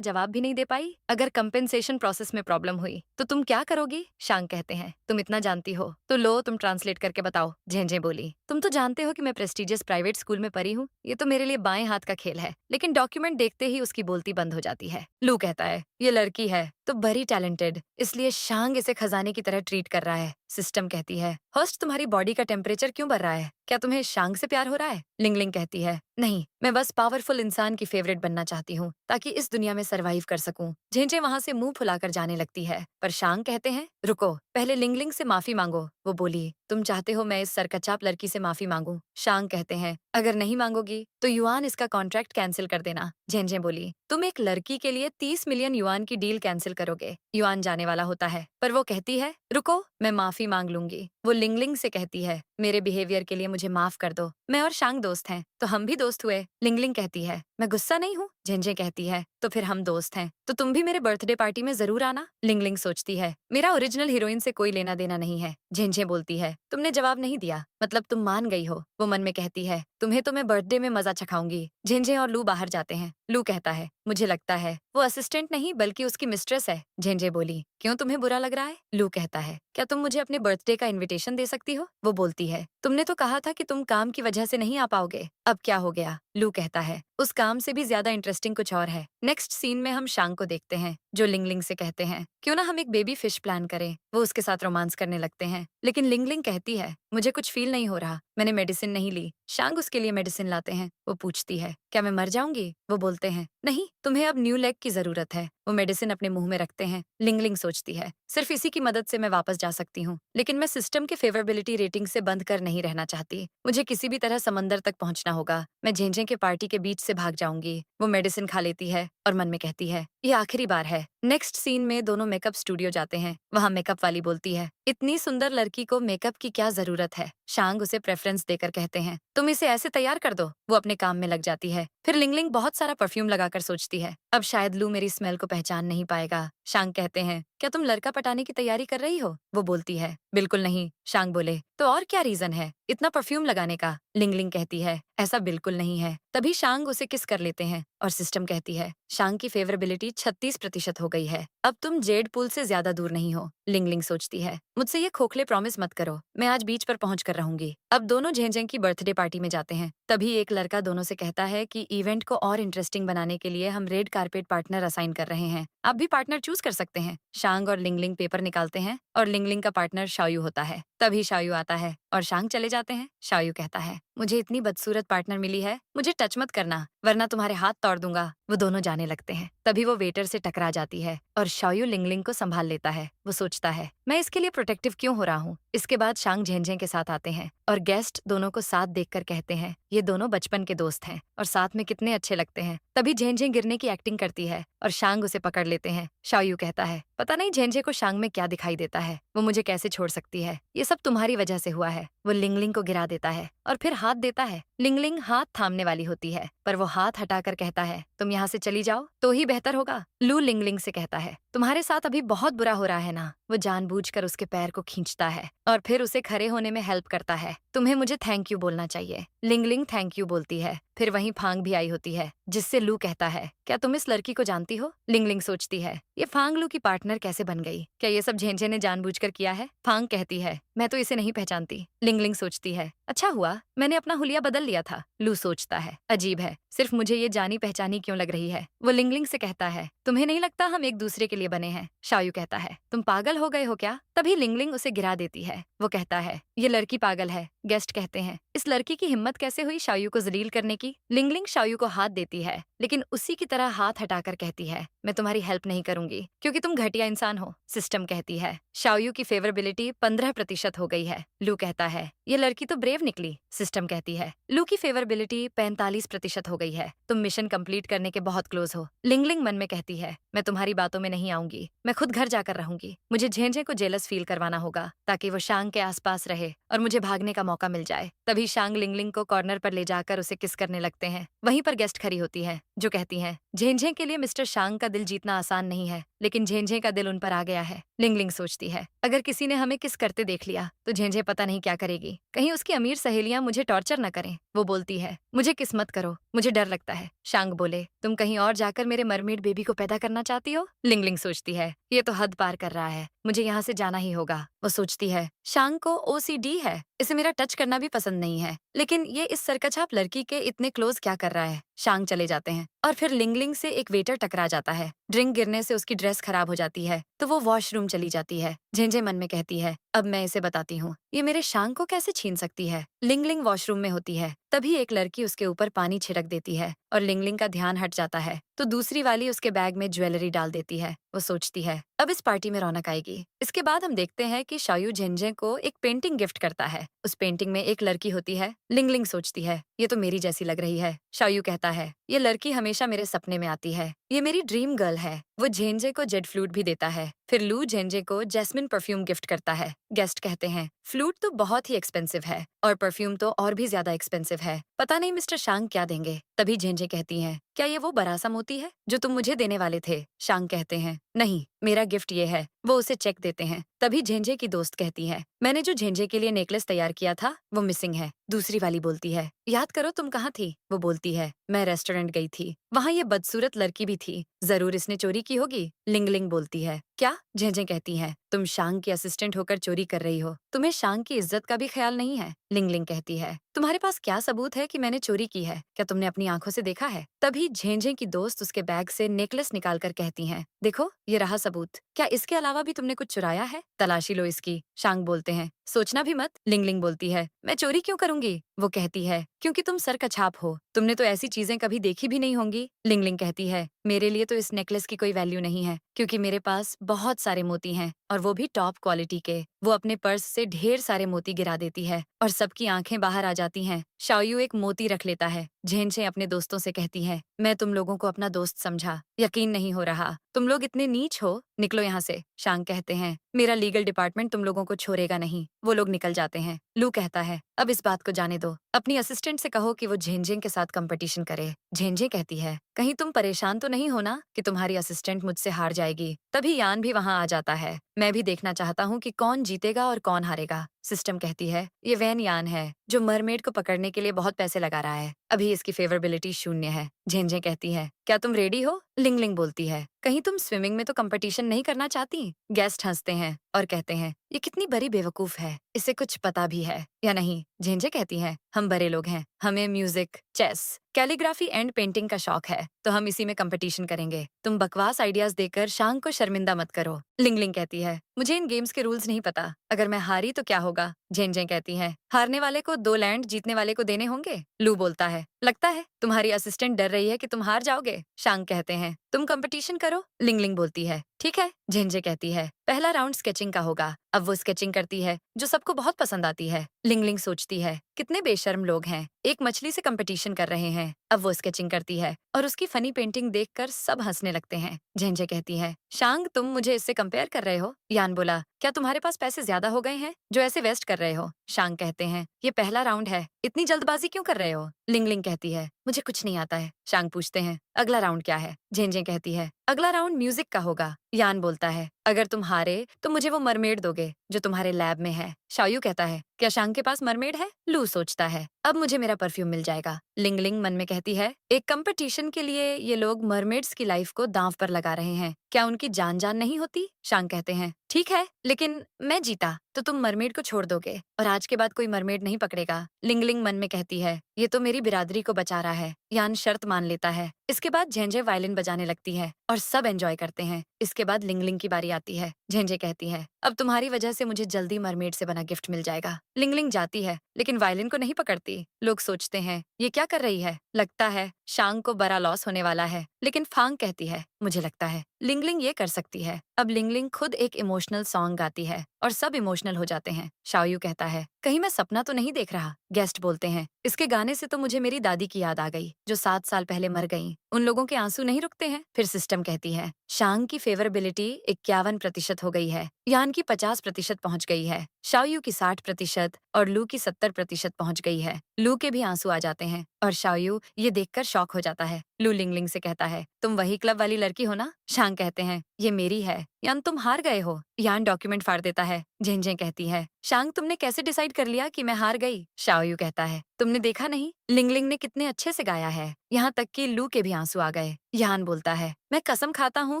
जवाब भी नहीं दे पाई। अगर कंपेंसेशन प्रोसेस में प्रॉब्लम हुई तो तुम क्या करोगी? शांग कहते हैं, तुम इतना जानती हो तो लो तुम ट्रांसलेट करके बताओ। झेंझे बोली, तुम तो जानते हो कि मैं प्रेस्टिजियस प्राइवेट स्कूल में पढ़ी हूँ, ये तो मेरे लिए बाएं हाथ का खेल है। लेकिन डॉक्यूमेंट देखते ही उसकी बोलती बंद हो जाती है। लू कहता है, ये लड़की है तो बड़ी टैलेंटेड, इसलिए शांग इसे खजाने की तरह ट्रीट कर रहा है। सिस्टम कहती है, होस्ट तुम्हारी बॉडी का टेम्परेचर क्यों बढ़ रहा है? क्या तुम्हें शांग से प्यार हो रहा है? लिंगलिंग कहती है, नहीं, मैं बस पावरफुल इंसान की फेवरेट बनना चाहती हूँ ताकि इस दुनिया में सरवाइव कर सकूं। झेंझे वहाँ से मुंह फुलाकर जाने लगती है, पर शांग कहते हैं, रुको, पहले लिंगलिंग से माफी मांगो। वो बोली, तुम चाहते हो मैं इस सरकच्चाप लड़की से माफी मांगू? शांग कहते हैं, अगर नहीं मांगोगी तो युआन इसका कॉन्ट्रैक्ट कैंसिल कर देना। झेंझे बोली, तुम एक लड़की के लिए 30 मिलियन युआन की डील कैंसिल करोगे? युआन जाने वाला होता है, पर वो कहती है, रुको, मैं माफी मांग लूंगी। वो लिंगलिंग से कहती है, मेरे बिहेवियर के लिए मुझे माफ कर दो। मैं और शांग दोस्त हैं, तो हम भी दोस्त हुए। लिंगलिंग कहती है, मैं गुस्सा नहीं हूँ। झेंझे कहती है, तो फिर हम दोस्त हैं, तो तुम भी मेरे बर्थडे पार्टी में जरूर आना। लिंगलिंग सोचती है, मेरा ओरिजिनल हीरोइन से कोई लेना देना नहीं है। झेंझे बोलती है, तुमने जवाब नहीं दिया, मतलब तुम मान गई हो। वो मन में कहती है, तुम्हें तो मैं बर्थडे में मजा चखाऊंगी। झेंझे और लू बाहर जाते हैं। लू कहता है, मुझे लगता है वो असिस्टेंट नहीं बल्कि उसकी मिस्ट्रेस है। झेंझे बोली, क्यों, तुम्हें बुरा लग रहा है? लू कहता है, क्या तुम मुझे अपने बर्थडे का इनविटेशन दे सकती हो? वो बोलती है, तुमने तो कहा था कि तुम काम की वजह से नहीं आ पाओगे, अब क्या हो गया? लू कहता है, उस काम से भी ज्यादा इंटरेस्टिंग कुछ और है। नेक्स्ट सीन में हम शांग को देखते हैं, जो लिंगलिंग से कहते हैं, क्यों ना हम एक बेबी फिश प्लान करें। वो उसके साथ रोमांस करने लगते हैं, लेकिन लिंगलिंग कहती है, मुझे कुछ फील नहीं हो रहा, मैंने मेडिसिन नहीं ली। शांग उसके लिए मेडिसिन लाते हैं। वो पूछती है, क्या मैं मर जाऊंगी? वो बोलते हैं, नहीं, तुम्हें अब न्यू लेग की जरूरत है। वो मेडिसिन अपने मुंह में रखते हैं। लिंगलिंग सोचती है, सिर्फ इसी की मदद से मैं वापस जा सकती हूँ, लेकिन मैं सिस्टम के फेवरेबिलिटी रेटिंग से बंद कर नहीं रहना चाहती। मुझे किसी भी तरह समंदर तक पहुंचना होगा। मैं झेंझे के पार्टी के बीच से भाग जाऊंगी। वो मेडिसिन खा लेती है और मन में कहती है, ये आखिरी बार है। नेक्स्ट सीन में दोनों मेकअप स्टूडियो जाते हैं। वहाँ मेकअप वाली बोलती है, इतनी सुंदर लड़की को मेकअप की क्या जरूरत है? शांग उसे प्रेफरेंस देकर कहते हैं, तुम इसे ऐसे तैयार कर दो। वो अपने काम में लग जाती है। फिर लिंगलिंग बहुत सारा परफ्यूम लगाकर सोचती है, अब शायद लू मेरी स्मेल को पहचान नहीं पाएगा। शांग कहते हैं, क्या तुम लड़का पटाने की तैयारी कर रही हो? वो बोलती है, बिल्कुल नहीं। शांग बोले, तो और क्या रीजन है इतना परफ्यूम लगाने का? लिंगलिंग कहती है, ऐसा बिल्कुल नहीं है। तभी शांग उसे किस कर लेते हैं और सिस्टम कहती है, शांग की फेवरेबिलिटी 36% हो गई है, अब तुम जेड पूल से ज्यादा दूर नहीं हो। लिंगलिंग सोचती है, मुझसे ये खोखले प्रॉमिस मत करो, मैं आज बीच पर पहुंच कर रहूंगी। अब दोनों झेंझें की बर्थडे पार्टी में जाते हैं। तभी एक लड़का दोनों से कहता है कि इवेंट को और इंटरेस्टिंग बनाने के लिए हम रेड कारपेट पार्टनर असाइन कर रहे हैं, आप भी पार्टनर चूज कर सकते हैं। शांग और लिंगलिंग पेपर निकालते हैं और लिंगलिंग का पार्टनर शायू होता है। तभी शायू आता है और शांग चले जाते हैं। शायू कहता है, मुझे इतनी बदसूरत पार्टनर मिली है, मुझे टच मत करना वरना तुम्हारे हाथ तोड़ दूंगा। वो दोनों जाने लगते हैं। तभी वो वेटर से टकरा जाती है और शायू लिंगलिंग को संभाल लेता है। वो सोचता है, मैं इसके लिए प्रोटेक्टिव क्यों हो रहा हूँ। इसके बाद शांग झेंझे के साथ आते हैं और गेस्ट दोनों को साथ देखकर कहते हैं, ये दोनों बचपन के दोस्त हैं और साथ में कितने अच्छे लगते हैं। तभी झेंझे गिरने की एक्टिंग करती है और शांग उसे पकड़ लेते हैं। शायू कहता है, पता नहीं झेंझे को शांग में क्या दिखाई देता है, वो मुझे कैसे छोड़ सकती है, ये सब तुम्हारी वजह से हुआ है। वो लिंगलिंग को गिरा देता है और फिर हाथ देता है। लिंगलिंग हाथ थामने वाली होती है, पर वो हाथ हटाकर कहता है, तुम यहाँ से चली जाओ तो ही बेहतर होगा। लू लिंगलिंग से कहता है, तुम्हारे साथ अभी बहुत बुरा हो रहा है ना। वो जानबूझकर उसके पैर को खींचता है और फिर उसे खड़े होने में हेल्प करता है। तुम्हें मुझे थैंक यू बोलना चाहिए। लिंगलिंग थैंक यू बोलती है। फिर वहीं फांग भी आई होती है, जिससे लू कहता है, क्या तुम इस लड़की को जानती हो? लिंगलिंग सोचती है, ये फांग लू की पार्टनर कैसे बन गई? क्या ये सब झेंझे ने जानबूझकर किया है? फांग कहती है, मैं तो इसे नहीं पहचानती। लिंगलिंग सोचती है, अच्छा हुआ मैंने अपना हुलिया बदल लिया था। लू सोचता है, अजीब है, सिर्फ मुझे ये जानी पहचानी क्यों लग रही है। वो लिंगलिंग से कहता है, तुम्हें नहीं लगता हम एक दूसरे के लिए बने हैं? शायू कहता है, तुम पागल हो गए हो क्या? तभी लिंगलिंग उसे गिरा देती है। वो कहता है, ये लड़की पागल है, गेस्ट कहते हैं। इस लड़की की हिम्मत कैसे हुई शायू को जलील करने की? लिंगलिंग शायू को हाथ देती है, लेकिन उसी की तरह हाथ हटाकर कहती है, मैं तुम्हारी हेल्प नहीं करूंगी क्योंकि तुम घटिया इंसान हो। सिस्टम कहती है, शायू की फेवरेबिलिटी 15% हो गई है। लू कहता है, ये लड़की तो ब्रेव निकली। सिस्टम कहती है, लू की फेवरेबिलिटी 45% हो गई है। तुम मिशन कंप्लीट करने के बहुत क्लोज हो। लिंगलिंग मन में कहती है, मैं तुम्हारी बातों में नहीं आऊंगी, मैं खुद घर जाकर रहूंगी। मुझे झेंझे को जेलस फील करवाना होगा ताकि वो शांग के आसपास रहे और मुझे भागने का मौका मिल जाए। तभी शांग लिंगलिंग को कॉर्नर पर ले जाकर उसे किस करने लगते हैं। वहीं पर गेस्ट खड़ी होती है जो कहती है, झेंझे के लिए मिस्टर शांग का दिल जीतना आसान नहीं है, लेकिन झेंझे का दिल उन पर आ गया है। लिंगलिंग सोचती है, अगर किसी ने हमें किस करते देख लिया तो झेंझे पता नहीं क्या करेगी। कहीं उसकी अमीर सहेलियां मुझे टॉर्चर न करें। वो बोलती है, मुझे किस्मत करो, मुझे डर लगता है। शांग बोले, तुम कहीं और जाकर मेरे मरमेड बेबी को पैदा करना चाहती हो? लिंगलिंग सोचती है, ये तो हद पार कर रहा है, मुझे यहाँ से जाना ही होगा। वो सोचती है, शांग को ओसीडी है, इसे मेरा टच करना भी पसंद नहीं है, लेकिन ये इस सरकछाप लड़की के इतने क्लोज क्या कर रहा है? शांग चले जाते हैं और फिर लिंगलिंग से एक वेटर टकरा जाता है। ड्रिंक गिरने से उसकी ड्रेस खराब हो जाती है तो वो वॉशरूम चली जाती है। झेंझे मन में कहती है, अब मैं इसे बताती हूँ, ये मेरे शांग को कैसे छीन सकती है। लिंगलिंग वॉशरूम में होती है, तभी एक लड़की उसके ऊपर पानी छिड़क देती है और लिंगलिंग का ध्यान हट जाता है तो दूसरी वाली उसके बैग में ज्वेलरी डाल देती है। वो सोचती है, अब इस पार्टी में रौनक आएगी। इसके बाद हम देखते हैं कि शायू झेंझे को एक पेंटिंग गिफ्ट करता है। उस पेंटिंग में एक लड़की होती है। लिंगलिंग सोचती है, ये तो मेरी जैसी लग रही है। शायू कहता है, ये लड़की हमेशा मेरे सपने में आती है, ये मेरी ड्रीम गर्ल है। वो झेंझे को जेड फ्लूट भी देता है। फिर लू झेंझे को जैस्मिन परफ्यूम गिफ्ट करता है। गेस्ट कहते हैं, फ्लूट तो बहुत ही एक्सपेंसिव है और परफ्यूम तो और भी ज्यादा एक्सपेंसिव है, पता नहीं मिस्टर शांग क्या देंगे। तभी झेंझे कहती हैं, क्या ये वो बरासा मोती है जो तुम मुझे देने वाले थे? शांग कहते हैं, नहीं, मेरा गिफ्ट ये है। वो उसे चेक देते हैं। तभी झेंझे की दोस्त कहती है, मैंने जो झेंझे के लिए नेकलेस तैयार किया था वो मिसिंग है। दूसरी वाली बोलती है, याद करो तुम कहाँ थी? वो बोलती है, मैं रेस्टोरेंट गई थी, वहाँ ये बदसूरत लड़की भी थी, जरूर इसने चोरी की होगी। लिंगलिंग बोलती है, क्या? झेंझे कहती है, तुम शांग की असिस्टेंट होकर चोरी कर रही हो, तुम्हें शांग की इज्जत का भी ख्याल नहीं है। लिंगलिंग कहती है, तुम्हारे पास क्या सबूत है कि मैंने चोरी की है? क्या तुमने अपनी आंखों से देखा है? तभी झेंझे की दोस्त उसके बैग से नेकलेस निकाल कर कहती है, देखो ये रहा सबूत, क्या इसके अलावा भी तुमने कुछ चुराया है? तलाशी लो इसकी। शांग बोलते हैं, सोचना भी मत। लिंगलिंग बोलती है, मैं चोरी क्यों करूंगी? वो कहती है, क्योंकि तुम सरकछाप हो, तुमने तो ऐसी चीजें कभी देखी भी नहीं होंगी। लिंगलिंग कहती है, मेरे लिए तो इस नेकलेस की कोई वैल्यू नहीं है क्योंकि मेरे पास बहुत सारे मोती हैं और वो भी टॉप क्वालिटी के। वो अपने पर्स से ढेर सारे मोती गिरा देती है और सबकी आंखें बाहर आ जाती हैं। शायू एक मोती रख लेता है। झेंझे अपने दोस्तों से कहती है, मैं तुम लोगों को अपना दोस्त समझा, यकीन नहीं हो रहा, तुम लोग इतने नीच हो, निकलो यहाँ से। शांग कहते हैं, मेरा लीगल डिपार्टमेंट तुम लोगों को छोड़ेगा नहीं। वो लोग निकल जाते हैं। लू कहता है, अब इस बात को जाने दो, अपनी असिस्टेंट से कहो कि वो झेंझे के साथ कंपटीशन करे। झेंझे कहती है, कहीं तुम परेशान तो नहीं हो ना कि तुम्हारी असिस्टेंट मुझसे हार जाएगी। तभी यान भी वहाँ आ जाता है। मैं भी देखना चाहता हूँ कि कौन जीतेगा और कौन हारेगा। सिस्टम कहती है, ये वैन यान है जो मरमेड को पकड़ने के लिए बहुत पैसे लगा रहा है, अभी इसकी फेवरेबिलिटी 0 है। झेंझे कहती है, क्या तुम रेडी हो? लिंगलिंग बोलती है, कहीं तुम स्विमिंग में तो कंपटीशन नहीं करना चाहती? गेस्ट हंसते हैं और कहते हैं, ये कितनी बड़ी बेवकूफ है, इसे कुछ पता भी है या नहीं? झेंझे कहती है, हम बड़े लोग हैं, हमें music, chess, calligraphy and painting का शौक है, तो हम इसी में कंपटीशन करेंगे। तुम बकवास आइडियाज देकर शांग को शर्मिंदा मत करो। लिंगलिंग कहती है, मुझे इन गेम्स के रूल्स नहीं पता, अगर मैं हारी तो क्या होगा? झेंझे कहती है, हारने वाले को 2 लैंड जीतने वाले को देने होंगे। लू बोलता है, लगता है तुम्हारी असिस्टेंट डर रही है कि तुम हार जाओगे। शांग कहते हैं, तुम कंपटीशन करो। लिंगलिंग बोलती है, ठीक है। झेंझे कहती है, पहला राउंड स्केचिंग का होगा। अब वो स्केचिंग करती है जो सबको बहुत पसंद आती है। लिंगलिंग सोचती है, कितने बेशर्म लोग हैं, एक मछली से कंपटीशन कर रहे हैं। अब वो स्केचिंग करती है और उसकी फनी पेंटिंग देखकर सब हंसने लगते हैं। झेंझे कहती है, शांग तुम मुझे इससे कंपेयर कर रहे हो? यान बोला, क्या तुम्हारे पास पैसे ज्यादा हो गए हैं जो ऐसे वेस्ट कर रहे हो? शांग कहते हैं, ये पहला राउंड है, इतनी जल्दबाजी क्यों कर रहे हो? लिंगलिंग कहती है, मुझे कुछ नहीं आता है। शांग पूछते हैं, अगला राउंड क्या है? झेंझे कहती है, अगला राउंड म्यूजिक का होगा। यान बोलता है, अगर तुम हारे तो मुझे वो मरमेड दोगे जो तुम्हारे लैब में है। शायू कहता है, क्या शांग के पास मरमेड है? लू सोचता है, अब मुझे मेरा परफ्यूम मिल जाएगा। लिंगलिंग मन में कहती है, एक कंपटीशन के लिए ये लोग मरमेड्स की लाइफ को दांव पर लगा रहे हैं, क्या उनकी जान जान नहीं होती? शांग कहते हैं, ठीक है, लेकिन मैं जीता तो तुम मरमेड को छोड़ दोगे और आज के बाद कोई मरमेड नहीं पकड़ेगा। लिंगलिंग मन में कहती है, ये तो मेरी बिरादरी को बचा रहा है, यान शर्त मान लेता है। इसके बाद झेंझे वायलिन बजाने लगती है और सब एंजॉय करते हैं। इसके बाद लिंगलिंग की बारी आती है। झेंझे कहती है, अब तुम्हारी वजह से मुझे जल्दी मरमेड से बना गिफ्ट मिल जाएगा। लिंगलिंग जाती है लेकिन वायलिन को नहीं पकड़ती। लोग सोचते हैं ये क्या कर रही है, लगता है शांग को बड़ा लॉस होने वाला है। लेकिन फांग कहती है, मुझे लगता है लिंगलिंग ये कर सकती है। अब लिंगलिंग खुद एक इमोशनल सॉन्ग गाती है और सब इमोशनल हो जाते हैं। शाओयू कहता है, कहीं मैं सपना तो नहीं देख रहा। गेस्ट बोलते हैं, इसके गाने से तो मुझे मेरी दादी की याद आ गई जो 7 साल पहले मर गई। उन लोगों के आंसू नहीं रुकते हैं। फिर सिस्टम कहती है, शांग की फेवरेबिलिटी 51% हो गई है, यान की 50% पहुंच गई है, शाओयू की 60% और लू की 70% पहुंच गई है। लू के भी आंसू आ जाते हैं और शाओयू ये देखकर शॉक हो जाता है। लू लिंगलिंग से कहता है, तुम वही क्लब वाली लड़की हो ना? शांग कहते हैं, ये मेरी है। यान तुम हार गए हो। यान डॉक्यूमेंट फाड़ देता है। झेंझे कहती है, शांग तुमने कैसे डिसाइड कर लिया कि मैं हार गई? शाओयू कहता है, तुमने देखा नहीं लिंगलिंग ने कितने अच्छे से गाया है। यहाँ तक कि लू के भी आंसू आ गए। यान बोलता है, मैं कसम खाता हूँ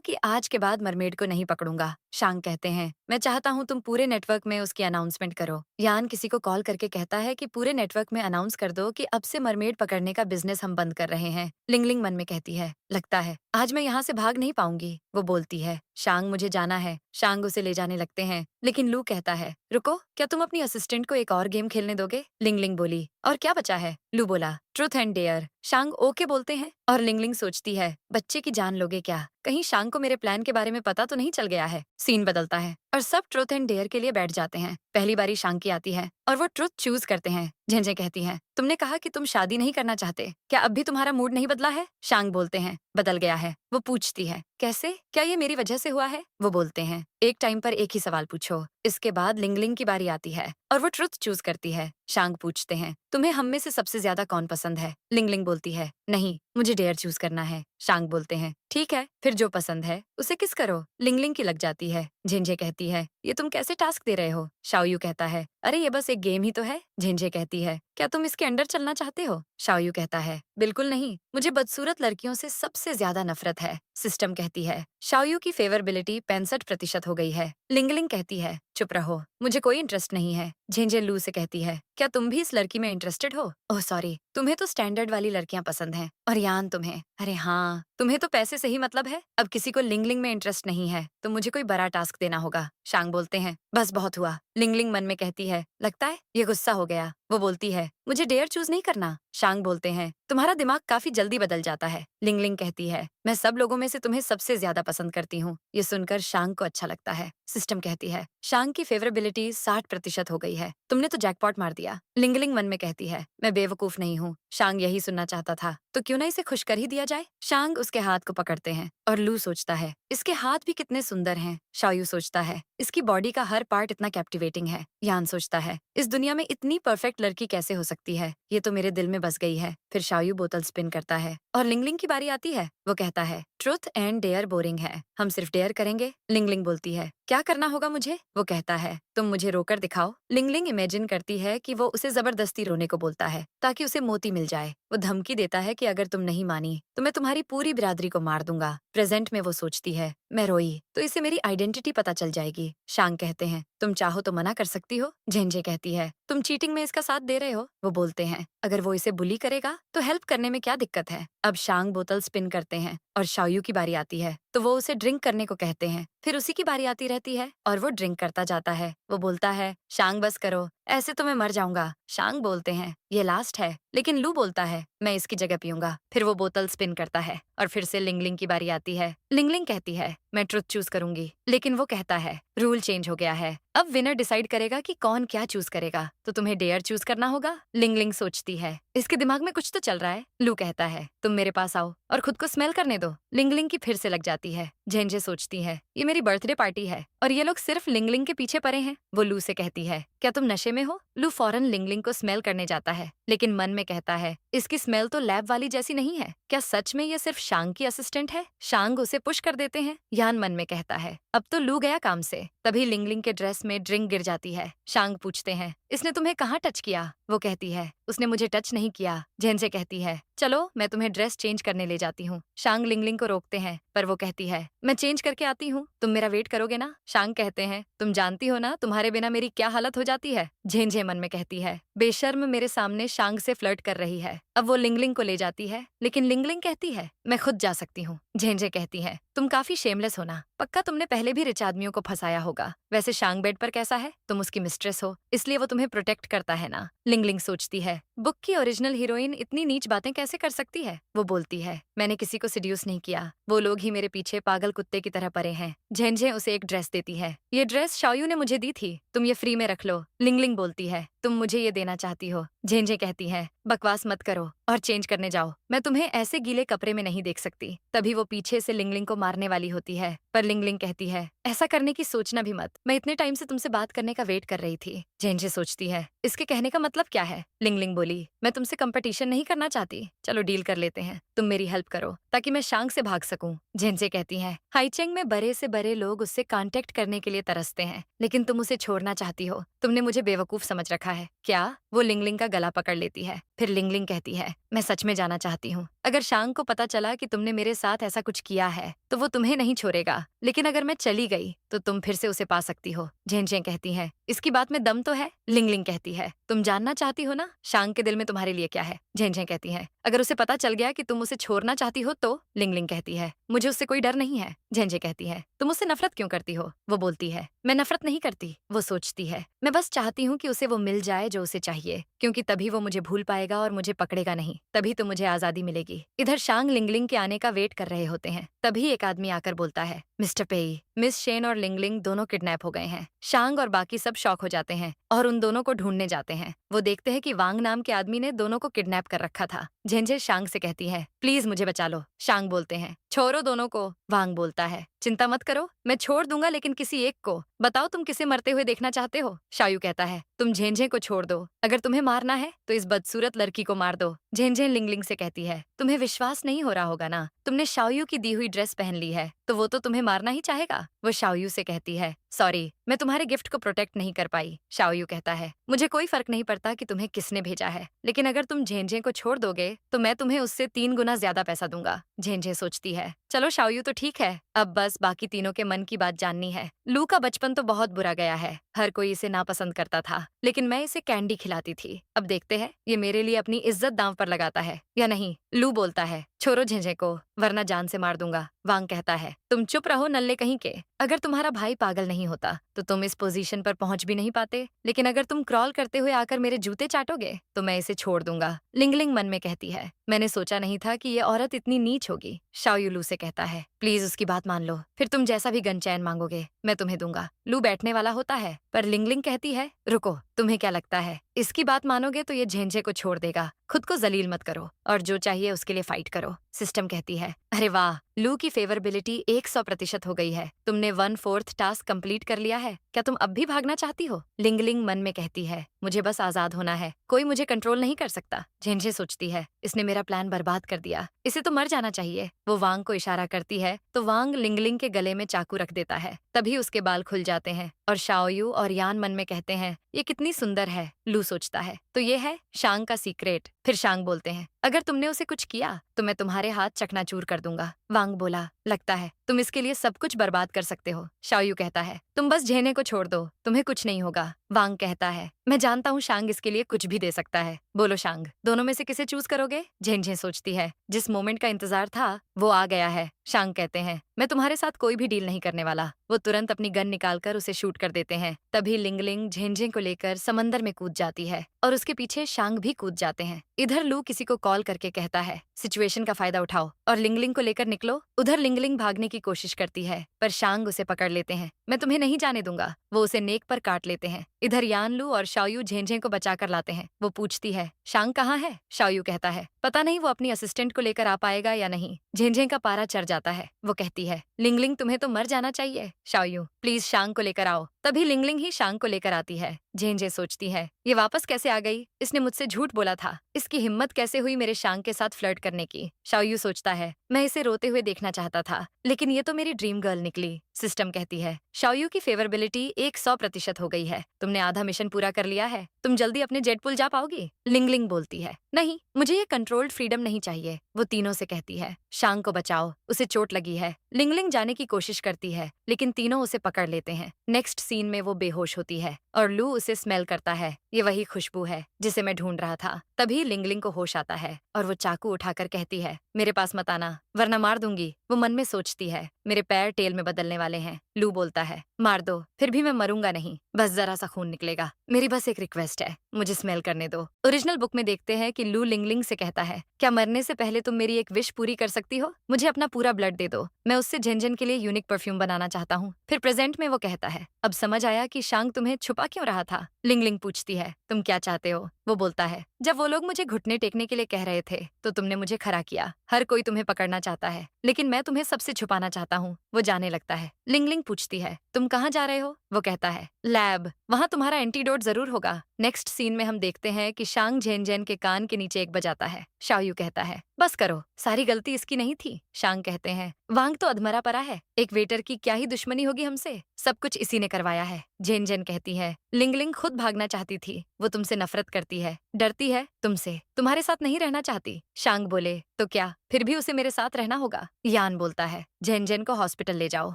कि आज के बाद मरमेड को नहीं पकड़ूंगा। शांग कहते हैं, मैं चाहता हूँ तुम पूरे नेटवर्क में उसकी अनाउंसमेंट करो। यान किसी को कॉल करके कहता है कि पूरे नेटवर्क में अनाउंस कर दो कि अब से मरमेड पकड़ने का बिजनेस हम बंद कर रहे हैं। लिंगलिंग मन में कहती है, लगता है आज मैं यहाँ से भाग नहीं पाऊंगी। वो बोलती है, शांग मुझे जाना है। शांग उसे ले जाने लगते हैं लेकिन लू कहता है, रुको, क्या तुम अपनी असिस्टेंट को एक और गेम खेलने दोगे? लिंगलिंग बोली, और क्या बचा है? लू बोला, truth and dare. Shang okay बोलते हैं और लिंगलिंग सोचती है, बच्चे की जान लोगे क्या? कहीं शांग को मेरे प्लान के बारे में पता तो नहीं चल गया है। सीन बदलता है और सब ट्रूथ एंड डेयर के लिए बैठ जाते हैं। पहली बारी शांग की आती है और वो ट्रूथ चूज करते हैं। झेंझे कहती है, तुमने कहा कि तुम शादी नहीं करना चाहते, क्या अब भी तुम्हारा मूड नहीं बदला है? शांग बोलते हैं, बदल गया है। वो पूछती है, कैसे? क्या ये मेरी वजह से हुआ है? वो बोलते हैं, एक टाइम पर एक ही सवाल पूछो। इसके बाद लिंगलिंग की बारी आती है और वो ट्रुथ चूज करती है। शांग पूछते हैं, तुम्हें हम में से सबसे ज्यादा कौन पसंद है? लिंगलिंग बोलती है, नहीं, मुझे डेयर चूज करना है। शांग बोलते हैं, ठीक है, फिर जो पसंद है उसे किस करो। लिंगलिंग की लग जाती है। झिंझे कहती है, ये तुम कैसे टास्क दे रहे हो? शाओयू कहता है, अरे ये बस एक गेम ही तो है। झिंझे कहती है, क्या तुम इसके अंडर चलना चाहते हो? शाओयू कहता है, बिल्कुल नहीं, मुझे बदसूरत लड़कियों से सबसे ज्यादा नफरत है। सिस्टम कहती है, शाओयू की फेवरेबिलिटी 65% हो गई है। लिंगलिंग कहती है, चुप रहो, मुझे कोई इंटरेस्ट नहीं है। झिंझे लू से कहती है, क्या तुम भी इस लड़की में इंटरेस्टेड हो? ओह सॉरी, तुम्हें तो स्टैंडर्ड वाली लड़कियां पसंद हैं और यान तुम्हें, अरे हाँ, तुम्हें तो पैसे से ही मतलब है। अब किसी को लिंगलिंग में इंटरेस्ट नहीं है तो मुझे कोई बड़ा टास्क देना होगा। शांग बोलते हैं, बस बहुत हुआ। लिंगलिंग मन में कहती है, लगता है ये गुस्सा हो गया। वो बोलती है, मुझे डेयर चूज नहीं करना। शांग बोलते हैं, तुम्हारा दिमाग काफी जल्दी बदल जाता है। लिंगलिंग कहती है, मैं सब लोगों में से तुम्हें सबसे ज्यादा पसंद करती हूँ। ये सुनकर शांग को अच्छा लगता है। सिस्टम कहती है, शांग की फेवरेबिलिटी 60% हो गई है, तुमने तो जैकपॉट मार दिया। लिंगलिंग मन में कहती है, मैं बेवकूफ नहीं हूँ। शांग यही सुनना चाहता था, तो क्यों ना इसे खुश कर ही दिया जाए। शांग उसके हाथ को पकड़ते हैं और लू सोचता है, इसके हाथ भी कितने सुंदर हैं। शाओयू सोचता है, इसकी बॉडी का हर पार्ट इतना कैप्टिवेटिंग है। यान सोचता है, इस दुनिया में इतनी परफेक्ट लड़की कैसे हो सकती है, ये तो मेरे दिल में बस गई है। फिर शाओयू बोतल स्पिन करता है और लिंगलिंग की बारी आती है। वो कहता है, ट्रुथ एंड डेयर बोरिंग है, हम सिर्फ डेयर करेंगे। लिंगलिंग बोलती है, क्या करना होगा मुझे? वो कहता है, तुम मुझे रोकर दिखाओ। लिंगलिंग इमेजिन करती है कि वो उसे जबरदस्ती रोने को बोलता है ताकि उसे मोती मिल जाए। वो धमकी देता है कि अगर तुम नहीं मानी तो मैं तुम्हारी पूरी बिरादरी को मार दूंगा। प्रेजेंट में वो सोचती है, मैं रोई तो इसे मेरी आइडेंटिटी पता चल जाएगी। शांग कहते हैं, तुम चाहो तो मना कर सकती हो। झेंझे कहती है, तुम चीटिंग में इसका साथ दे रहे हो। वो बोलते हैं, अगर वो इसे बुली करेगा तो हेल्प करने में क्या दिक्कत है। अब शांग बोतल स्पिन करते हैं और शाओयू की बारी आती है तो वो उसे ड्रिंक करने को कहते हैं। फिर उसी की बारी आती रहती है और वो ड्रिंक करता जाता है। वो बोलता है, शांग बस करो, ऐसे तो मैं मर जाऊंगा। शांग बोलते हैं, ये लास्ट है, लेकिन लू बोलता है, मैं इसकी जगह पीऊंगा। फिर वो बोतल स्पिन करता है और फिर से लिंगलिंग की बारी आती है। लिंगलिंग कहती है, मैं ट्रुथ चूज करूंगी, लेकिन वो कहता है, रूल चेंज हो गया है, अब विनर डिसाइड करेगा कि कौन क्या चूज करेगा, तो तुम्हें डेयर चूज करना होगा। लिंगलिंग सोचती है, इसके दिमाग में कुछ तो चल रहा है। लू कहता है, तुम मेरे पास आओ और खुद को स्मेल करने दो। लिंगलिंग की फिर से लग जाती है। झेंझे सोचती है, ये मेरी बर्थडे पार्टी है और ये लोग सिर्फ लिंगलिंग के पीछे पड़े हैं। वो लू से कहती है, क्या तुम नशे में हो? लू फौरन लिंगलिंग को स्मेल करने जाता है लेकिन मन में कहता है, इसकी स्मेल तो लैब वाली जैसी नहीं है। क्या सच में ये सिर्फ शांग की असिस्टेंट है? शांग उसे पुश कर देते हैं। यान मन में कहता है, अब तो लू गया काम से। तभी लिंगलिंग के ड्रेस में ड्रिंक गिर जाती है। शांग पूछते हैं, इसने तुम्हें कहाँ टच किया? वो कहती है, उसने मुझे टच नहीं किया। झेंझे कहती है, चलो मैं तुम्हें ड्रेस चेंज करने ले जाती हूँ। शांग लिंगलिंग को रोकते हैं, पर वो कहती है, मैं चेंज करके आती हूँ, तुम मेरा वेट करोगे ना? शांग कहते हैं, तुम जानती हो ना तुम्हारे बिना मेरी क्या हालत हो जाती है। झेंझे मन में कहती है, बेशर्म मेरे सामने शांग से फ्लर्ट कर रही है। अब वो लिंगलिंग को ले जाती है, लेकिन लिंगलिंग कहती है, मैं खुद जा सकती हूँ। झेंझे कहती है, तुम काफी शेमलेस हो ना, पक्का तुमने पहले भी रिच आदमियों को फंसाया होगा। वैसे शांग बेड पर कैसा है? तुम उसकी मिस्ट्रेस हो, इसलिए वो तुम्हें प्रोटेक्ट करता है ना। लिंगलिंग सोचती है, बुक की ओरिजिनल हीरोइन इतनी नीच बातें कैसे कर सकती है? वो बोलती है, मैंने किसी को सिड्यूस नहीं किया, वो लोग ही मेरे पीछे पागल कुत्ते की तरह पड़े हैं। झेंझे उसे एक ड्रेस देती है, ये ड्रेस शाओयू ने मुझे दी थी, तुम ये फ्री में रख लो। लिंगलिंग बोलती है, तुम मुझे ये देना चाहती हो? झेंझे कहती है, बकवास मत करो और चेंज करने जाओ, मैं तुम्हें ऐसे गीले कपड़े में नहीं देख सकती। तभी वो पीछे से लिंगलिंग को मारने वाली होती है, पर लिंगलिंग कहती है, ऐसा करने की सोचना भी मत, मैं इतने टाइम से तुमसे बात करने का वेट कर रही थी। झेंझे सोचती है, इसके कहने का मतलब क्या है? लिंगलिंग बोली, मैं तुमसे कंपटीशन नहीं करना चाहती, चलो डील कर लेते हैं, तुम मेरी हेल्प करो ताकि मैं शांग से भाग सकूं। झेंझे कहती है, हाईचेंग में बड़े से बड़े लोग उससे कांटेक्ट करने के लिए तरसते हैं, लेकिन तुम उसे छोड़ना चाहती हो, तुमने मुझे बेवकूफ समझ रखा है क्या? वो लिंगलिंग का गला पकड़ लेती है, फिर लिंगलिंग कहती है, मैं सच में जाना चाहती हूँ, अगर शांग को पता चला कि तुमने मेरे साथ ऐसा कुछ किया है तो वो तुम्हें नहीं छोड़ेगा, लेकिन अगर मैं चली गई तो तुम फिर से उसे पा सकती हो। झेंझे कहती है, इसकी बात में दम तो है? लिंगलिंग कहती है, तुम जानना चाहती हो ना शांग के दिल में तुम्हारे लिए क्या है? झेंझे कहती है, अगर उसे पता चल गया कि तुम उसे छोड़ना चाहती हो तो? लिंगलिंग कहती है, मुझे उससे कोई डर नहीं है। झेंझे कहती है, तुम उससे नफरत क्यों करती हो? वो बोलती है, मैं नफरत नहीं करती। वो सोचती है, मैं बस चाहती हूँ कि उसे वो मिल जाए जो उसे चाहिए, क्योंकि तभी वो मुझे भूल पाएगा और मुझे पकड़ेगा नहीं, तभी तो मुझे आजादी मिलेगी। इधर शांग लिंगलिंग के आने का वेट कर रहे होते हैं, तभी एक आदमी आकर बोलता है, मिस्टर पेई, मिस शेन और लिंगलिंग दोनों किडनैप हो गए हैं। शांग और बाकी सब शॉक हो जाते हैं और उन दोनों को ढूंढने जाते हैं। वो देखते हैं कि वांग नाम के आदमी ने दोनों को किडनैप कर रखा था। झेंझे शांग से कहती है, प्लीज मुझे बचा लो। शांग बोलते हैं, छोड़ो दोनों को। वांग बोलता है, चिंता मत करो, मैं छोड़ दूंगा लेकिन किसी एक को। बताओ तुम किसे मरते हुए देखना चाहते हो? शायू कहता है, तुम झेंझे को छोड़ दो, अगर तुम्हें मारना है तो इस बदसूरत लड़की को मार दो। झेंझे लिंगलिंग से कहती है, तुम्हें विश्वास नहीं हो रहा होगा ना, तुमने शाओयू की दी हुई ड्रेस पहन ली है तो वो तो तुम्हें मारना ही चाहेगा। वो शाओयू से कहती है, सॉरी, मैं तुम्हारे गिफ्ट को प्रोटेक्ट नहीं कर पाई। शाओयू कहता है, मुझे कोई फर्क नहीं पड़ता कि तुम्हें किसने भेजा है, लेकिन अगर तुम झेंझे को छोड़ दोगे तो मैं तुम्हें उससे 3 गुना ज्यादा पैसा दूंगा। झेंझे सोचती है, चलो शाओयू तो ठीक है, अब बस बाकी तीनों के मन की बात जाननी है। लू का बचपन तो बहुत बुरा गया है, हर कोई इसे नापसंद करता था, लेकिन मैं इसे कैंडी खिलाती थी। अब देखते हैं ये मेरे लिए अपनी इज्जत दांव पर लगाता है या नहीं। लू बोलता है, छोड़ो झेंझे को वरना जान से मार दूंगा। वांग कहता है, तुम चुप रहो नल्ले कहीं के, अगर तुम्हारा भाई पागल नहीं होता तो तुम इस पोजीशन पर पहुंच भी नहीं पाते, लेकिन अगर तुम क्रॉल करते हुए आकर मेरे जूते चाटोगे तो मैं इसे छोड़ दूंगा। लिंगलिंग मन में कहती है, मैंने सोचा नहीं था कि ये औरत इतनी नीच होगी। शाओयू लू से कहता है, प्लीज उसकी बात मान लो, फिर तुम जैसा भी गन चैन मांगोगे मैं तुम्हें दूंगा। लू बैठने वाला होता है, पर लिंगलिंग कहती है, रुको, तुम्हें क्या लगता है इसकी बात मानोगे तो ये झेंझे को छोड़ देगा? खुद को जलील मत करो और जो चाहिए उसके लिए फाइट करो। सिस्टम कहती है, अरे वाह, लू की फेवरेबिलिटी 100% हो गई है, तुमने 1/4 टास्क कंप्लीट कर लिया है, क्या तुम अब भी भागना चाहती हो? लिंगलिंग मन में कहती है, मुझे बस आजाद होना है, कोई मुझे कंट्रोल नहीं कर सकता। झेंझे सोचती है, इसने मेरा प्लान बर्बाद कर दिया, इसे तो मर जाना चाहिए। वो वांग को इशारा करती है तो वांग लिंगलिंग के गले में चाकू रख देता है, तभी उसके बाल खुल जाते हैं और शाओयू और यान मन में कहते हैं, ये कितनी सुंदर है। लू सोचता है, तो ये है शांग का सीक्रेट। फिर शांग बोलते हैं, अगर तुमने उसे कुछ किया तो मैं तुम्हारे हाथ चकनाचूर कर दूंगा। वांग बोला, लगता है तुम इसके लिए सब कुछ बर्बाद कर सकते हो। शाओयू कहता है, तुम बस झेने को छोड़ दो, तुम्हें कुछ नहीं होगा। वांग कहता है, मैं जानता हूँ शांग इसके लिए कुछ भी दे सकता है। बोलो शांग, दोनों में से किसे चूज करोगे? झेंझे सोचती है, जिस मोमेंट का इंतजार था वो आ गया है। शांग कहते हैं, मैं तुम्हारे साथ कोई भी डील नहीं करने वाला। वो तुरंत अपनी गन निकालकर उसे शूट कर देते हैं। तभी लिंगलिंग झेंझे को लेकर समंदर में कूद जाती है और उसके पीछे शांग भी कूद जाते हैं। इधर लू किसी को कॉल करके कहता है, सिचुएशन का फायदा उठाओ और लिंगलिंग को लेकर निकलो। उधर लिंगलिंग भागने की कोशिश करती है, पर शांग उसे पकड़ लेते हैं। मैं तुम्हें नहीं जाने दूंगा। वो उसे नेक पर काट लेते हैं। इधर यानलू और शाओयू झेंझे को बचाकर लाते हैं। वो पूछती है, शांग कहाँ है? शाओयू कहता है, पता नहीं वो अपनी असिस्टेंट को लेकर आ पाएगा या नहीं। झेंझे का पारा चढ़ जाता है। वो कहती है, लिंगलिंग तुम्हें तो मर जाना चाहिए। शाओयू, प्लीज शांग को लेकर आओ। तभी लिंगलिंग ही शांग को लेकर आती है। झेंझे सोचती है, ये वापस कैसे आ गई? इसने मुझसे झूठ बोला था। इसकी हिम्मत कैसे हुई मेरे शांग के साथ फ्लर्ट करने की? शाओयू सोचता है, मैं इसे रोते हुए देखना चाहता था, लेकिन ये तो मेरी ड्रीम गर्ल निकली। सिस्टम कहती है, शाओयू की फेवरेबिलिटी 100% हो गई है। तुमने आधा मिशन पूरा कर लिया है। तुम जल्दी अपने जेट पूल जा पाओगी? लिंगलिंग बोलती है, नहीं, मुझे ये कंट्रोल्ड फ्रीडम नहीं चाहिए। वो तीनों से कहती है, शांग को बचाओ, उसे चोट लगी है। लिंगलिंग जाने की कोशिश करती है, लेकिन तीनों उसे पकड़ लेते हैं। नेक्स्ट सीन में वो बेहोश होती है और लू उसे स्मेल करता है। ये वही खुशबू है जिसे मैं ढूंढ रहा था। तभी लिंगलिंग को होश आता है और वो चाकू उठाकर कहती है, मेरे पास मत आना वरना मार दूंगी। वो मन में सोचती है, मेरे पैर टेल में बदलने वाले हैं। लू बोलता है, मार दो, फिर भी मैं मरूंगा नहीं, बस जरा सा खून निकलेगा। मेरी बस एक रिक्वेस्ट है, मुझे स्मेल करने दो। ओरिजिनल बुक में देखते हैं कि लू लिंगलिंग से कहता है, क्या मरने से पहले तुम मेरी एक विश पूरी कर सकती हो? मुझे अपना पूरा ब्लड दे दो, मैं उससे झेंझन के लिए यूनिक परफ्यूम बनाना चाहता हूँ। फिर प्रेजेंट में वो कहता है, अब समझ आया कि शांग तुम्हें छुपा क्यों रहा था? लिंगलिंग पूछती है, तुम क्या चाहते हो? वो बोलता है, जब वो लोग मुझे घुटने टेकने के लिए कह रहे थे तो तुमने मुझे खड़ा किया। हर कोई तुम्हें पकड़ना चाहता है, लेकिन मैं तुम्हें सबसे छुपाना चाहता हूँ। वो जाने लगता है। लिंगलिंग पूछती है, तुम कहाँ जा रहे हो? वो कहता है, लैब, वहाँ तुम्हारा एंटीडोट जरूर होगा। नेक्स्ट सीन में हम देखते हैं कि शांग झेनझेन के कान के नीचे एक बजाता है। शाओयू कहता है, बस करो, सारी गलती इसकी नहीं थी। शांग कहते हैं, वांग तो अधमरा पड़ा है, एक वेटर की क्या ही दुश्मनी होगी हमसे, सब कुछ इसी ने करवाया है। झेनझेन कहती है, लिंगलिंग खुद भागना चाहती थी, वो तुमसे नफरत करती है, डरती है तुमसे, तुम्हारे साथ नहीं रहना चाहती। शांग बोले, तो क्या फिर भी उसे मेरे साथ रहना होगा? यान बोलता है, झेनझेन को हॉस्पिटल ले जाओ।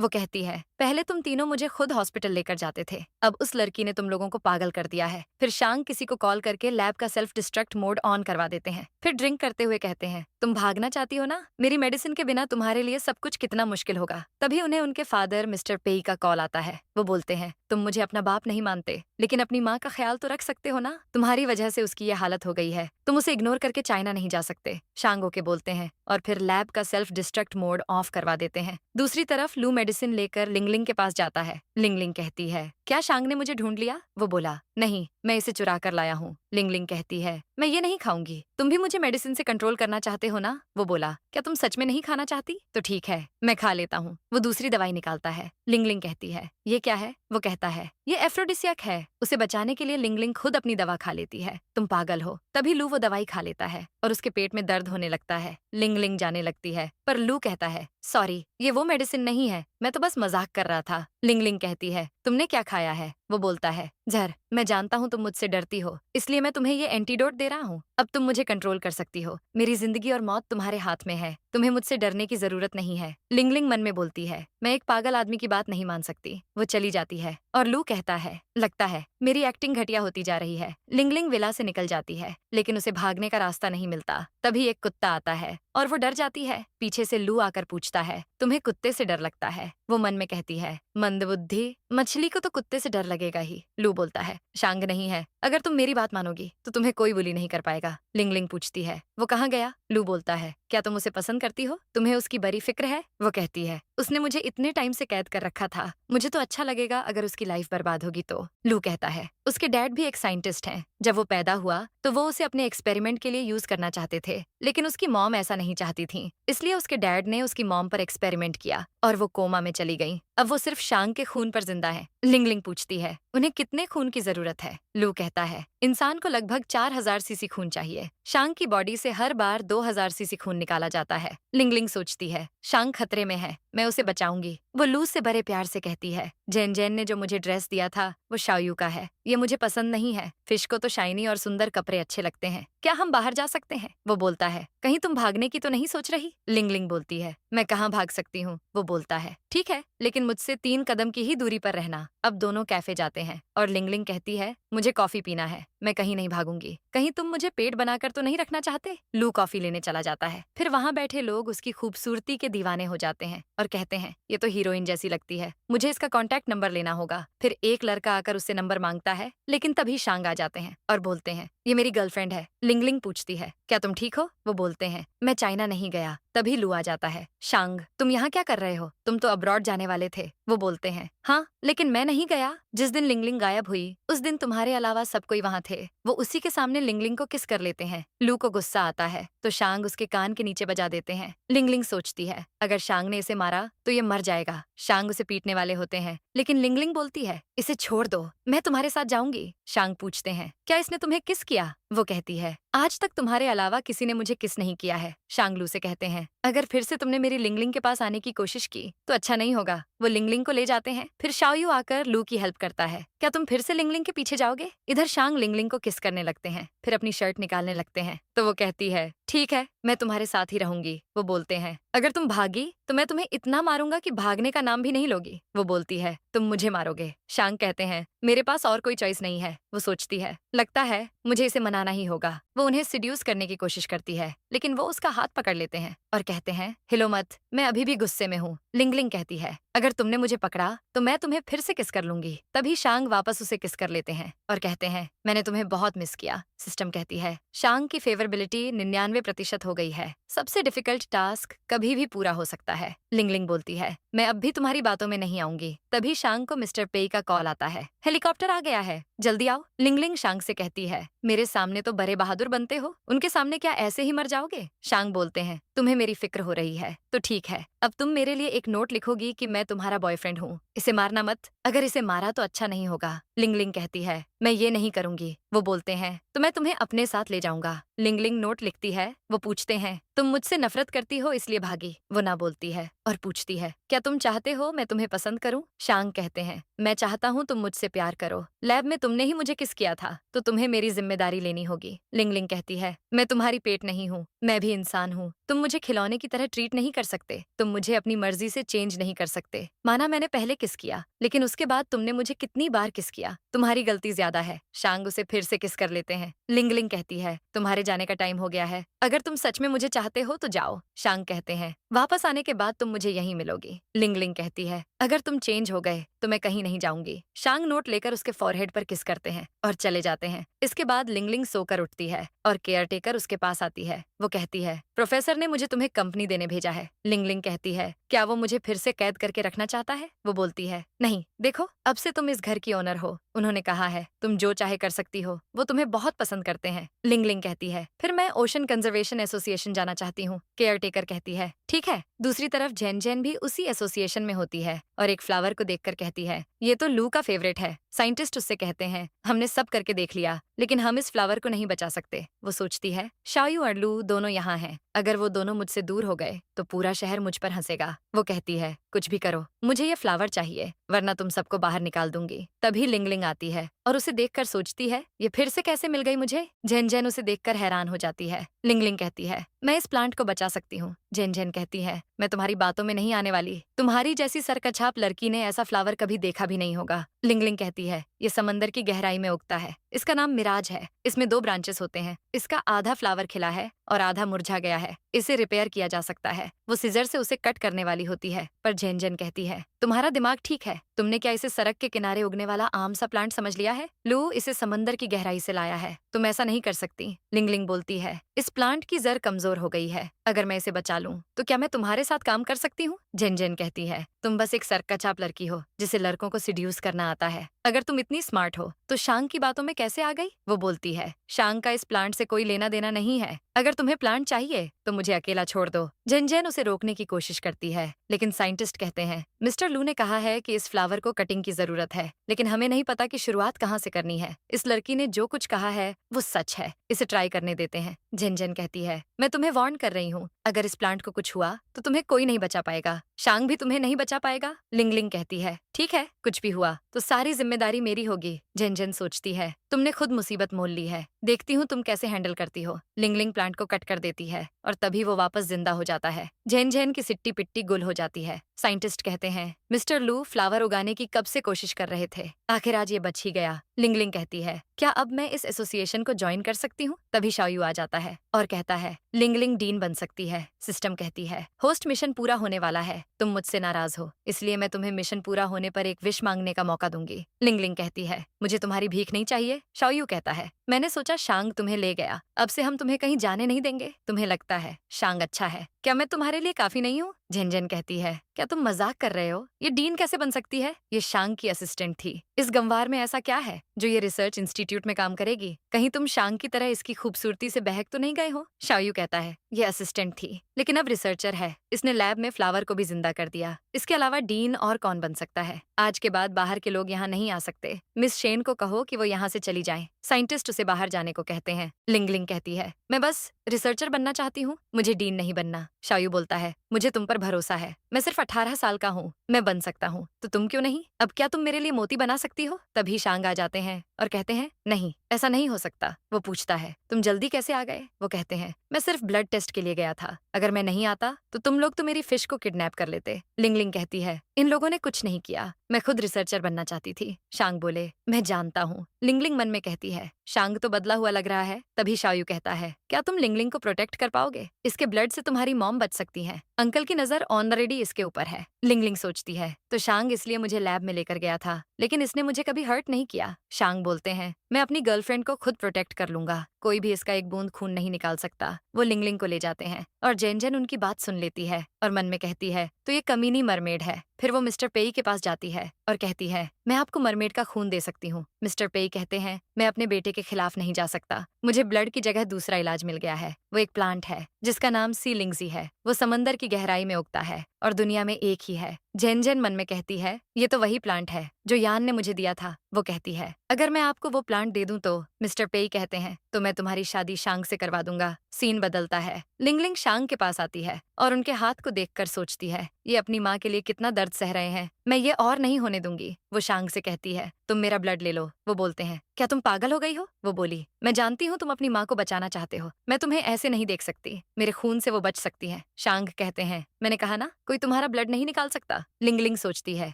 वो कहती है, पहले तुम तीनों मुझे खुद हॉस्पिटल लेकर जाते थे, अब उस लड़की ने तुम लोगों को पागल कर दिया है। फिर शांग किसी को कॉल करके लैब का सेल्फ डिस्ट्रक्ट मोड ऑन करवा देते हैं। फिर ड्रिंक करते हुए कहते हैं, तुम भागना चाहती हो ना? मेरी मेडिसिन के बिना तुम्हारे लिए सब कुछ कितना मुश्किल होगा। तभी उन्हें उनके फादर मिस्टर पेई का कॉल आता है। वो बोलते हैं, तुम मुझे अपना बाप नहीं मानते, लेकिन अपनी माँ का ख्याल तो रख सकते हो ना? तुम्हारी वजह से उसकी ये हालत हो गई है, तुम उसे इग्नोर करके चाइना नहीं जा सकते। शांग ओके बोलते हैं और फिर लैब का सेल्फ डिस्ट्रक्ट मोड ऑफ करवा देते हैं। दूसरी तरफ लू मेडिसिन लेकर लिंगलिंग के पास जाता है। लिंगलिंग कहती है, क्या शांग ने मुझे ढूंढ लिया? वो बोला, नहीं, मैं इसे चुरा कर लाया हूँ। लिंगलिंग कहती है, मैं ये नहीं खाऊंगी, तुम भी मुझे मेडिसिन से कंट्रोल करना चाहते हो ना? वो बोला, क्या तुम सच में नहीं खाना चाहती? तो ठीक है, मैं खा लेता हूँ। वो दूसरी दवाई निकालता है। लिंगलिंग कहती है, ये क्या है? वो कहता है, ये एफ्रोडिसियक है। उसे बचाने के लिए लिंगलिंग खुद अपनी दवा खा लेती है। तुम पागल हो। तभी लू वो दवाई खा लेता है और उसके पेट में दर्द होने लगता है। लिंगलिंग जाने लगती है, पर लू कहता है, सॉरी, ये वो मेडिसिन नहीं है, मैं तो बस मजाक कर रहा था। लिंगलिंग कहती है, तुमने क्या खाया है? वो बोलता है, जहर, मैं जानता हूँ तुम मुझसे डरती हो, इसलिए मैं तुम्हें ये एंटीडोट दे रहा हूँ। अब तुम मुझे कंट्रोल कर सकती हो, मेरी जिंदगी और मौत तुम्हारे हाथ में है, तुम्हें मुझसे डरने की जरूरत नहीं है। लिंगलिंग मन में बोलती है, मैं एक पागल आदमी की बात नहीं मान सकती। वो चली जाती है और लू कहता है, लगता है मेरी एक्टिंग घटिया होती जा रही है। लिंगलिंग विला से निकल जाती है, लेकिन उसे भागने का रास्ता नहीं मिलता। तभी एक कुत्ता आता है और वो डर जाती है। पीछे से लू आकर पूछता है, तुम्हें कुत्ते से डर लगता है? वो मन में कहती है, मंदबुद्धि, मछली को तो कुत्ते से डर लगेगा ही। लू बोलता है, शांग नहीं है, अगर तुम मेरी बात मानोगी तो तुम्हें कोई बुली नहीं कर पाएगा। लिंगलिंग पूछती है, वो कहाँ गया? लू बोलता है, क्या तुम उसे पसंद करती हो? तुम्हें उसकी बड़ी फिक्र है? वो कहती है, उसने मुझे इतने टाइम से कैद कर रखा था, मुझे तो अच्छा लगेगा अगर उसकी लाइफ बर्बाद होगी तो। लू कहता है, उसके डैड भी एक साइंटिस्ट हैं। जब वो पैदा हुआ तो वो उसे अपने एक्सपेरिमेंट के लिए यूज करना चाहते थे, लेकिन उसकी मॉम ऐसा नहीं चाहती थी, इसलिए उसके डैड ने उसकी मॉम पर एक्सपेरिमेंट किया और वो कोमा में चली गई। अब वो सिर्फ शांग के खून पर जिंदा है। लिंगलिंग पूछती है, उन्हें कितने खून की जरूरत है? लू कहता है, इंसान को लगभग 4000 सीसी खून चाहिए। शांग की बॉडी से हर बार 2000 सीसी खून निकाला जाता है। लिंगलिंग सोचती है, शांग खतरे में है, मैं उसे बचाऊंगी। वो लू से बड़े प्यार से कहती है, जेन ने जो मुझे ड्रेस दिया था वो शाओयू का है, ये मुझे पसंद नहीं है। फिश को तो शाइनी और सुंदर कपड़े अच्छे लगते हैं, क्या हम बाहर जा सकते हैं? वो बोलता है, कहीं तुम भागने की तो नहीं सोच रही? लिंगलिंग बोलती है, मैं कहाँ भाग सकती हूँ। वो बोलता है, ठीक है, लेकिन मुझसे 3 कदम की ही दूरी पर रहना। अब दोनों कैफे जाते हैं और लिंगलिंग कहती है, मुझे कॉफी पीना है, मैं कहीं नहीं भागूंगी। कहीं तुम मुझे पेट बनाकर तो नहीं रखना चाहते? लू कॉफी लेने चला जाता है। फिर वहाँ बैठे लोग उसकी खूबसूरती के दीवाने हो जाते हैं और कहते हैं, ये तो हीरोइन जैसी लगती है, मुझे इसका कॉन्टैक्ट नंबर लेना होगा। फिर एक लड़का आकर उससे नंबर मांगता है, लेकिन तभी शांग आ जाते हैं और बोलते हैं, ये मेरी गर्लफ्रेंड है। लिंगलिंग पूछती है, क्या तुम ठीक हो? वो बोलते हैं, मैं चाइना नहीं गया। तभी लू आ जाता है, शांग, तुम यहाँ क्या कर रहे हो? तुम तो अब्रॉड जाने वाले थे। वो बोलते हैं, हाँ, लेकिन मैं नहीं गया। जिस दिन लिंगलिंग गायब हुई उस दिन तुम्हारे अलावा सब कोई वहाँ थे। वो उसी के सामने अपने लिंगलिंग को किस कर लेते हैं। लू को गुस्सा आता है तो शांग उसके कान के नीचे बजा देते हैं। लिंगलिंग सोचती है अगर शांग ने इसे मारा तो ये मर जाएगा। शांग उसे पीटने वाले होते हैं लेकिन लिंगलिंग बोलती है इसे छोड़ दो, मैं तुम्हारे साथ जाऊंगी। शांग पूछते हैं क्या इसने तुम्हें किस किया। वो कहती है आज तक तुम्हारे अलावा किसी ने मुझे किस नहीं किया है। शांग लू से कहते हैं अगर फिर से तुमने मेरी लिंगलिंग के पास आने की कोशिश की तो अच्छा नहीं होगा। वो लिंगलिंग को ले जाते हैं। फिर शाओयू आकर लू की हेल्प करता है। क्या तुम फिर से लिंगलिंग के पीछे जाओगे। इधर शांग लिंगलिंग को किस करने लगते हैं, फिर अपनी शर्ट निकालने लगते हैं तो वो कहती है ठीक है मैं तुम्हारे साथ ही रहूंगी। वो बोलते हैं अगर तुम भागी तो मैं तुम्हें इतना मारूंगा कि भागने का नाम भी नहीं लोगी। वो बोलती है तुम मुझे मारोगे। शांग कहते हैं मेरे पास और कोई चॉइस नहीं है। वो सोचती है लगता है मुझे इसे मनाना ही होगा। वो उन्हें सिड्यूस करने की कोशिश करती है लेकिन वो उसका हाथ पकड़ लेते हैं और कहते हैं हिलो मत, मैं अभी भी गुस्से में हूँ। लिंगलिंग कहती है अगर तुमने मुझे पकड़ा तो मैं तुम्हें फिर से किस कर लूंगी। तभी शांग वापस उसे किस कर लेते हैं और कहते हैं मैंने तुम्हें बहुत मिस किया। सिस्टम कहती है शांग की फेवरेबिलिटी 99% हो गई है। सबसे डिफिकल्ट टास्क कभी भी पूरा हो सकता है। लिंगलिंग बोलती है मैं अब भी तुम्हारी बातों में नहीं आऊंगी। तभी शांग को मिस्टर पेई का कॉल आता है, हेलीकॉप्टर आ गया है, जल्दी आओ। लिंगलिंग शांग से कहती है मेरे सामने तो बड़े बहादुर बनते हो, उनके सामने क्या ऐसे ही मर जाओगे। शांग बोलते हैं तुम्हें मेरी फिक्र हो रही है तो ठीक है, अब तुम मेरे लिए एक नोट लिखोगी कि मैं तुम्हारा बॉयफ्रेंड हूँ। इसे मारना मत, अगर इसे मारा तो अच्छा नहीं होगा। लिंगलिंग कहती है मैं ये नहीं करूंगी। वो बोलते हैं तो मैं तुम्हें अपने साथ ले जाऊंगा। लिंगलिंग नोट लिखती है। वो पूछते हैं तुम मुझसे नफरत करती हो इसलिए भागी। वो ना बोलती है और पूछती है क्या तुम चाहते हो मैं तुम्हें पसंद करूं। शांग कहते हैं मैं चाहता हूं तुम मुझसे प्यार करो। लैब में तुमने ही मुझे किस किया था तो तुम्हें मेरी जिम्मेदारी लेनी होगी। लिंगलिंग कहती है मैं तुम्हारी पेट नहीं हूँ, मैं भी इंसान हूँ। तुम मुझे खिलौने की तरह ट्रीट नहीं कर सकते, तुम मुझे अपनी मर्जी से चेंज नहीं कर सकते। माना मैंने पहले किस किया लेकिन उसके बाद तुमने मुझे कितनी बार किस किया, तुम्हारी गलती ज्यादा है। शांग उसे फिर से किस कर लेते हैं। लिंगलिंग कहती है तुम्हारे जाने का टाइम हो गया है, अगर तुम सच में मुझे चाहते हो तो जाओ। शांग कहते हैं वापस आने के बाद तुम मुझे यहीं मिलोगी। लिंगलिंग कहती है अगर तुम चेंज हो गए तो मैं कहीं नहीं जाऊंगी। शांग नोट लेकर उसके फॉरहेड पर किस करते हैं और चले जाते हैं। इसके बाद लिंगलिंग सोकर उठती है और केयर टेकर उसके पास आती है। वो कहती है प्रोफेसर ने मुझे तुम्हें कंपनी देने भेजा है। लिंगलिंग कहती है क्या वो मुझे फिर से कैद करके रखना चाहता है। वो बोलती है नहीं, देखो अब से तुम इस घर की ओनर हो, उन्होंने कहा है तुम जो चाहे कर सकती हो, वो तुम्हें बहुत पसंद करते हैं। लिंगलिंग कहती है फिर मैं ओशन कंजर्वेशन एसोसिएशन जाना चाहती हूँ। केयर टेकर कहती है ठीक है। दूसरी तरफ जेन जेन भी उसी एसोसिएशन में होती है और एक फ्लावर को देखकर कहती है ये तो लू का फेवरेट है। साइंटिस्ट उससे कहते हैं हमने सब करके देख लिया लेकिन हम इस फ्लावर को नहीं बचा सकते। वो सोचती है शाओयू और लू दोनों यहाँ हैं, अगर वो दोनों मुझसे दूर हो गए तो पूरा शहर मुझ पर हंसेगा। वो कहती है कुछ भी करो, मुझे ये फ्लावर चाहिए वरना तुम सबको बाहर निकाल दूंगी। तभी लिंगलिंग आती है और उसे देखकर सोचती है ये फिर से कैसे मिल गई मुझे। जेन जेन उसे देखकर हैरान हो जाती है। लिंगलिंग कहती है मैं इस प्लांट को बचा सकती हूँ। जेन जेन कहती है मैं तुम्हारी बातों में नहीं आने वाली, तुम्हारी जैसी सरकछाप लड़की ने ऐसा फ्लावर कभी देखा भी नहीं होगा। लिंगलिंग कहती है ये समंदर की गहराई में उगता है, इसका नाम मिराज है, इसमें 2 ब्रांचेस होते हैं, इसका आधा फ्लावर खिला है और आधा मुरझा गया है, इसे रिपेयर किया जा सकता है। वो सीजर से उसे कट करने वाली होती है पर जेन जेन कहती है तुम्हारा दिमाग ठीक है, तुमने क्या इसे सड़क के किनारे उगने वाला आम सा प्लांट समझ लिया है। लू इसे समंदर की गहराई से लाया है, तुम ऐसा नहीं कर सकती। लिंगलिंग बोलती है इस प्लांट की जड़ कमजोर हो गई है, अगर मैं इसे बचा लूं तो क्या मैं तुम्हारे साथ काम कर सकती हूँ। जेन जेन कहती है तुम बस एक सरकचाप लड़की हो जिसे लड़कों को सिड्यूस करना आता है, अगर तुम इतनी स्मार्ट हो तो शांग की बातों में कैसे आ गई। वो बोलती है शांग का इस प्लांट से कोई लेना देना नहीं है, अगर तुम्हें प्लांट चाहिए तो मुझे अकेला छोड़ दो। जेन जेन उसे रोकने की कोशिश करती है लेकिन साइंटिस्ट कहते हैं मिस्टर लू ने कहा है कि इस फ्लावर को कटिंग की जरूरत है लेकिन हमें नहीं पता कि शुरुआत कहाँ से करनी है। इस लड़की ने जो कुछ कहा है वो सच है, इसे ट्राई करने देते हैं। जेन जेन कहती है मैं तुम्हें वार्न कर रही हूँ, अगर इस प्लांट को कुछ हुआ तो तुम्हें कोई नहीं बचा पाएगा, शांग भी तुम्हें नहीं बचा पाएगा। लिंगलिंग कहती है ठीक है, कुछ भी हुआ तो सारी जिम्मेदारी मेरी होगी। जेन जेन सोचती है तुमने खुद मुसीबत मोल ली है, देखती हूँ तुम कैसे हैंडल करती हो। लिंगलिंग प्लांट को कट कर देती है और तभी वो वापस जिंदा हो जाता है। जेन जेन की सिट्टी पिट्टी गुल हो जाती है। साइंटिस्ट कहते हैं मिस्टर लू फ्लावर उगाने की कब से कोशिश कर रहे थे, आखिर आज ये बच ही गया। लिंगलिंग कहती है क्या अब मैं इस एसोसिएशन को ज्वाइन कर सकती हूँ। तभी शाओयू आ जाता है और कहता है लिंगलिंग डीन बन सकती है। सिस्टम कहती है होस्ट मिशन पूरा होने वाला है, तुम मुझसे नाराज हो इसलिए मैं तुम्हें मिशन पूरा होने पर एक विश मांगने का मौका दूंगी। लिंगलिंग कहती है मुझे तुम्हारी भीख नहीं चाहिए। शाओयू कहता है मैंने सोचा शांग तुम्हें ले गया, अब से हम तुम्हें कहीं जाने नहीं देंगे। तुम्हें लगता है शांग अच्छा है, क्या मैं तुम्हारे लिए काफी नहीं हूँ। झेनझेन कहती है, क्या तुम मजाक कर रहे हो? ये डीन कैसे बन सकती है? ये शांग की असिस्टेंट थी। इस गंवार में ऐसा क्या है जो ये रिसर्च इंस्टीट्यूट में काम करेगी? कहीं तुम शांग की तरह इसकी खूबसूरती से बहक तो नहीं गए हो? शाओयू कहता है, ये असिस्टेंट थी, लेकिन अब रिसर्चर है। इसने लैब में फ्लावर को भी जिंदा कर दिया। इसके अलावा डीन और कौन बन सकता है? आज के बाद बाहर के लोग यहाँ नहीं आ सकते। मिस शेन को कहो कि वो यहाँ से चली जाए। साइंटिस्ट उसे बाहर जाने को कहते हैं। लिंगलिंग कहती है, मैं बस रिसर्चर बनना चाहती हूँ, मुझे डीन नहीं बनना। शायू बोलता है, मुझे तुम पर भरोसा है। मैं सिर्फ 18 साल का हूँ, मैं बन सकता हूँ, तो तुम क्यों नहीं? अब क्या तुम मेरे लिए मोती बना सकती हो? तभी शांग आ जाते हैं और कहते हैं, नहीं, ऐसा नहीं हो सकता। वो पूछता है, तुम जल्दी कैसे आ गए? वो कहते हैं, मैं सिर्फ ब्लड टेस्ट के लिए गया था। अगर मैं नहीं आता तो तुम लोग तो मेरी फिश को किडनैप कर लेते। लिंगलिंग कहती है, इन लोगों ने कुछ नहीं किया, मैं खुद रिसर्चर बनना चाहती थी। शांग बोले, मैं जानता हूँ। लिंगलिंग मन में कहती है, शांग तो बदला हुआ लग रहा है। तभी शायू कहता है, क्या तुम लिंगलिंग को प्रोटेक्ट कर पाओगे? इसके ब्लड से तुम्हारी मॉम बच सकती है। अंकल की नजर ऑलरेडी इसके ऊपर है। लिंगलिंग सोचती है, तो शांग इसलिए मुझे लैब में लेकर गया था, लेकिन इसने मुझे कभी हर्ट नहीं किया। शांग बोलते हैं, मैं अपनी गर्लफ्रेंड को खुद प्रोटेक्ट कर लूंगा, कोई भी इसका एक बूंद खून नहीं निकाल सकता। वो लिंगलिंग को ले जाते हैं और जेनजेन उनकी बात सुन लेती है और मन में कहती है, तो ये कमीनी मरमेड है। फिर वो मिस्टर पेई के पास जाती है और कहती है, मैं आपको मरमेड का खून दे सकती हूँ। मिस्टर पेई कहते हैं, मैं अपने बेटे के खिलाफ नहीं जा सकता, मुझे ब्लड की जगह दूसरा इलाज मिल गया है। वो एक प्लांट है जिसका नाम सी लिंगजी है। वो समंदर की गहराई में उगता है और दुनिया में एक ही है। जेनजेन मन में कहती है, ये तो वही प्लांट है जो यान ने मुझे दिया था। वो कहती है, अगर मैं आपको वो प्लांट दे दूं तो? मिस्टर पेई कहते हैं, तो मैं तुम्हारी शादी शांग से करवा दूंगा। सीन बदलता है। लिंगलिंग शांग के पास आती है और उनके हाथ को देखकर सोचती है, ये अपनी माँ के लिए कितना दर्द सह रहे हैं, मैं ये और नहीं होने दूंगी। वो शांग से कहती है, तुम मेरा ब्लड ले लो। वो बोलते हैं, क्या तुम पागल हो गई हो? वो बोली, मैं जानती हूँ तुम अपनी माँ को बचाना चाहते हो, मैं तुम्हें ऐसे नहीं देख सकती, मेरे खून से वो बच सकती है। शांग कहते हैं, मैंने कहा ना, कोई तुम्हारा ब्लड नहीं निकाल सकता। लिंगलिंग सोचती है,